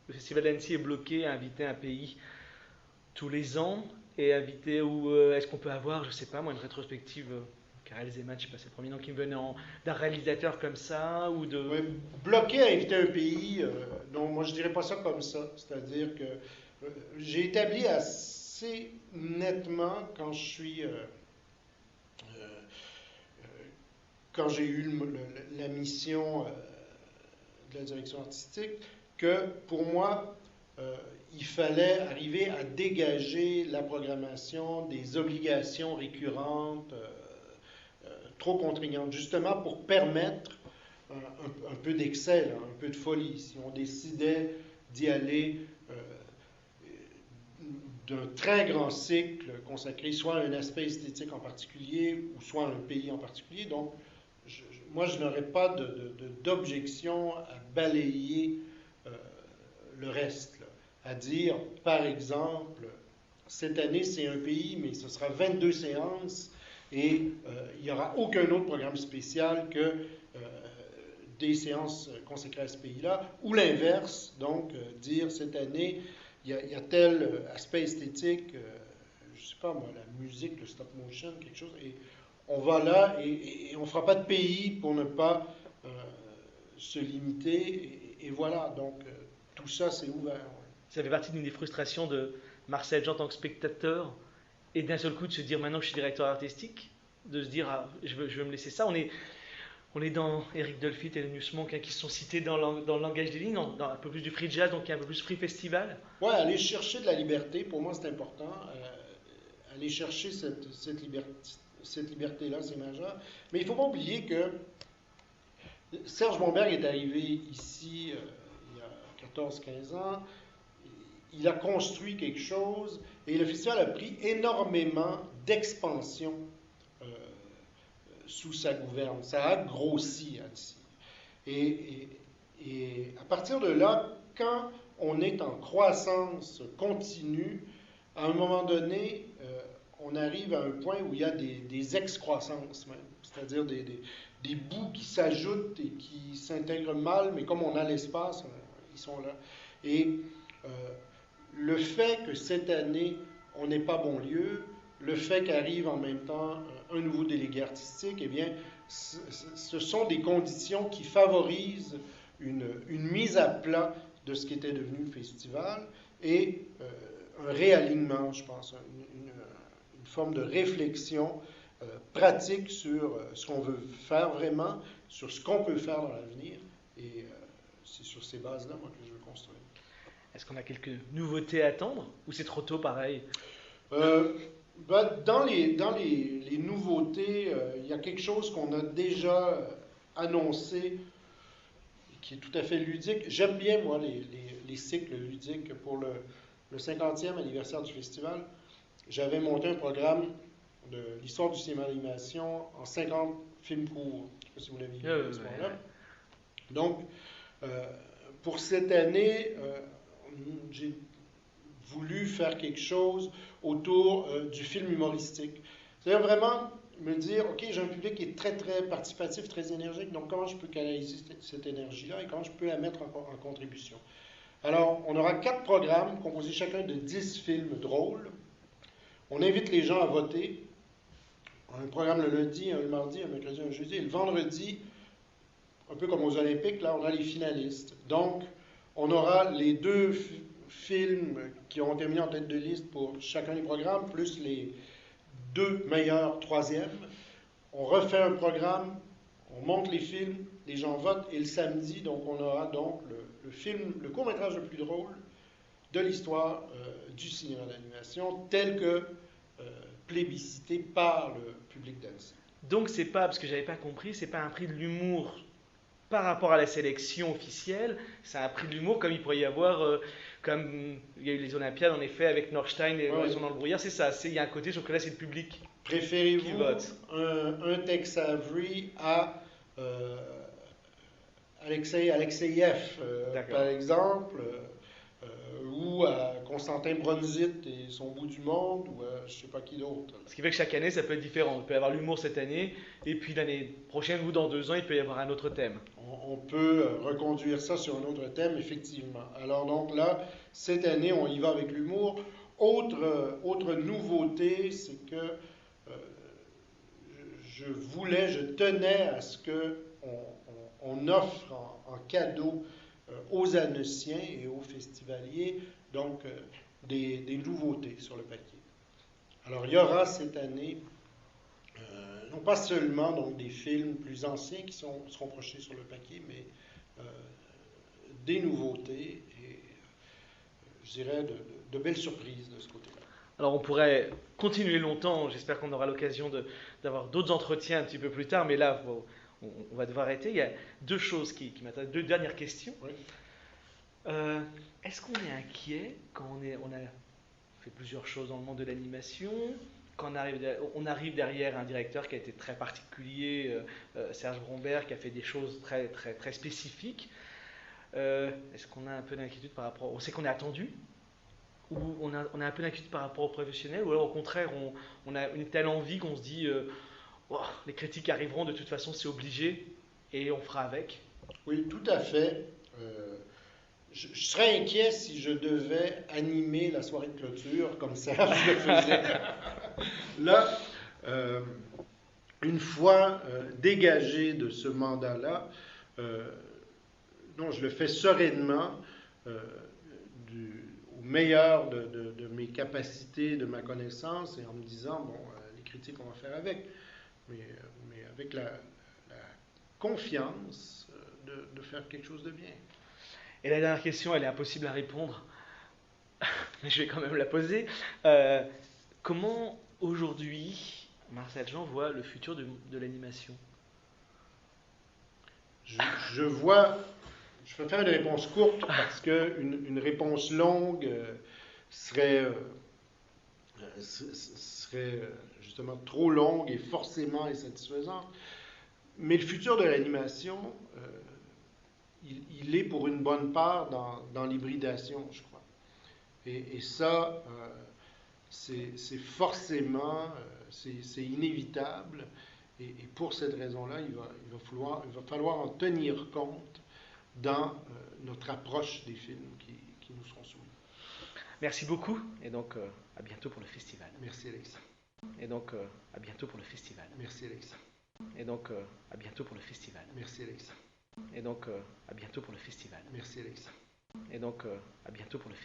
Le Festival d'Annecy est bloqué à inviter un pays tous les ans et inviter où est-ce qu'on peut avoir, je ne sais pas moi, une rétrospective. Karel Zeman, je ne sais pas, c'est le premier nom qui me venait d'un réalisateur comme ça ou de. Oui, bloqué à inviter un pays, non, moi je dirais pas ça comme ça. C'est-à-dire que j'ai établi assez nettement quand quand j'ai eu la mission de la direction artistique, que pour moi, il fallait arriver à dégager la programmation des obligations récurrentes trop contraignantes, justement pour permettre un peu d'excès, un peu de folie. Si on décidait d'y aller d'un très grand cycle consacré soit à un aspect esthétique en particulier ou soit à un pays en particulier, donc moi je n'aurais pas d'objection à balayer le reste, là. À dire, par exemple, cette année c'est un pays, mais ce sera 22 séances, Et il n'y aura aucun autre programme spécial que des séances consacrées à ce pays-là, ou l'inverse, donc dire cette année, il y a tel aspect esthétique, je ne sais pas moi, la musique, le stop motion, quelque chose, et on va là et on ne fera pas de pays pour ne pas se limiter, et voilà, donc tout ça c'est ouvert. Ouais. Ça fait partie d'une des frustrations de Marcel Jean en tant que spectateur, et d'un seul coup de se dire maintenant que je suis directeur artistique, de se dire ah, je veux me laisser ça. On est dans Eric Dolphy et Linus Monk qui sont cités dans le langage des lignes, dans un peu plus du free jazz, donc il y a un peu plus free festival. Ouais, aller chercher de la liberté, pour moi c'est important. Aller chercher cette liberté-là, c'est majeur. Mais il ne faut pas oublier que Serge Bomberg est arrivé ici il y a 14-15 ans. Il a construit quelque chose et le festival a pris énormément d'expansion sous sa gouverne. Ça a grossi Annecy. Et à partir de là, quand on est en croissance continue, à un moment donné, on arrive à un point où il y a des excroissances même, c'est-à-dire des bouts qui s'ajoutent et qui s'intègrent mal, mais comme on a l'espace, ils sont là. Et le fait que cette année, on n'ait pas Bonlieu, le fait qu'arrive en même temps un nouveau délégué artistique, eh bien, ce sont des conditions qui favorisent une mise à plat de ce qui était devenu le festival et un réalignement, je pense, une forme de réflexion pratique sur ce qu'on veut faire vraiment, sur ce qu'on peut faire dans l'avenir. Et c'est sur ces bases-là, moi, que je veux construire. Est-ce qu'on a quelques nouveautés à attendre ou c'est trop tôt pareil? Dans les nouveautés, il y a quelque chose qu'on a déjà annoncé qui est tout à fait ludique. J'aime bien, moi, les cycles ludiques. Pour le 50e anniversaire du festival, j'avais monté un programme de l'histoire du cinéma d'animation en 50 films courts. Je ne sais pas si vous l'avez vu à ce moment-là. Donc, pour cette année, j'ai voulu faire quelque chose autour du film humoristique. C'est-à-dire vraiment me dire, OK, j'ai un public qui est très, très participatif, très énergique, donc comment je peux canaliser cette énergie-là et comment je peux la mettre en contribution. Alors, on aura 4 programmes composés chacun de 10 films drôles. On invite les gens à voter. On a un programme le lundi, un le mardi, un mercredi, un jeudi. Et le vendredi, un peu comme aux Olympiques, là, on a les finalistes. Donc, on aura les 2 films qui ont terminé en tête de liste pour chacun des programmes, plus les 2 meilleurs troisièmes. On refait un programme, on monte les films, les gens votent, et le samedi, donc, on aura donc le film, le court-métrage le plus drôle de l'histoire du cinéma d'animation, tel que plébiscité par le public d'Annecy. Donc c'est pas, parce que j'avais pas compris, c'est pas un prix de l'humour par rapport à la sélection officielle, c'est un prix de l'humour comme il pourrait y avoir, comme il y a eu les Olympiades en effet avec Norstein et Horizon dans le brouillard, c'est ça, il y a un côté, sauf que là c'est le public qui Préférez-vous vote. un Tex Avery à Alexeyev, par exemple, ou à Constantin Bronzit et son bout du monde, ou à je ne sais pas qui d'autre. Ce qui fait que chaque année ça peut être différent. Il peut y avoir l'humour cette année, et puis l'année prochaine ou dans 2 ans, il peut y avoir un autre thème. On peut reconduire ça sur un autre thème, effectivement. Alors donc là, cette année, on y va avec l'humour. Autre nouveauté, c'est que je tenais à ce qu'on offre en cadeau aux Anneciens et aux festivaliers, donc des nouveautés sur le papier. Alors il y aura cette année, non pas seulement donc, des films plus anciens qui seront projetés sur le papier, mais des nouveautés et je dirais de belles surprises de ce côté-là. Alors on pourrait continuer longtemps, j'espère qu'on aura l'occasion d'avoir d'autres entretiens un petit peu plus tard, mais là on va devoir arrêter. Il y a 2 choses qui m'intéressent, 2 dernières questions. Oui. Est-ce qu'on est inquiet quand on a fait plusieurs choses dans le monde de l'animation, quand on arrive derrière un directeur qui a été très particulier, Serge Bromberg, qui a fait des choses très, très, très spécifiques. Est-ce qu'on a un peu d'inquiétude par rapport... On sait qu'on est attendu, où on a un peu d'inquiétude par rapport aux professionnels, ou alors au contraire, on a une telle envie qu'on se dit oh, les critiques arriveront, de toute façon c'est obligé, et on fera avec. Oui, tout à fait. Je serais inquiet si je devais animer la soirée de clôture comme Serge le faisait. Là, euh, une fois dégagé de ce mandat-là, euh, non, je le fais sereinement, euh, au meilleur de mes capacités, de ma connaissance, et en me disant, bon, les critiques, on va faire avec, mais avec la confiance de faire quelque chose de bien. Et la dernière question, elle est impossible à répondre, mais je vais quand même la poser. Euh, Comment aujourd'hui Marcel Jean voit le futur de l'animation? Je vois, je vais faire une réponse courte parce qu'une réponse longue serait justement trop longue et forcément insatisfaisante. Mais le futur de l'animation, il est pour une bonne part dans l'hybridation, je crois. Et ça, c'est forcément, c'est inévitable. Et pour cette raison-là, il va falloir en tenir compte dans notre approche des films qui nous seront soumis. Merci beaucoup, et donc à bientôt pour le festival. Merci Alexa. Et donc à bientôt pour le festival. Merci Alexa. Et donc à bientôt pour le festival. Merci Alexa. Et donc à bientôt pour le festival. Merci Alexa. Et donc à bientôt pour le festival.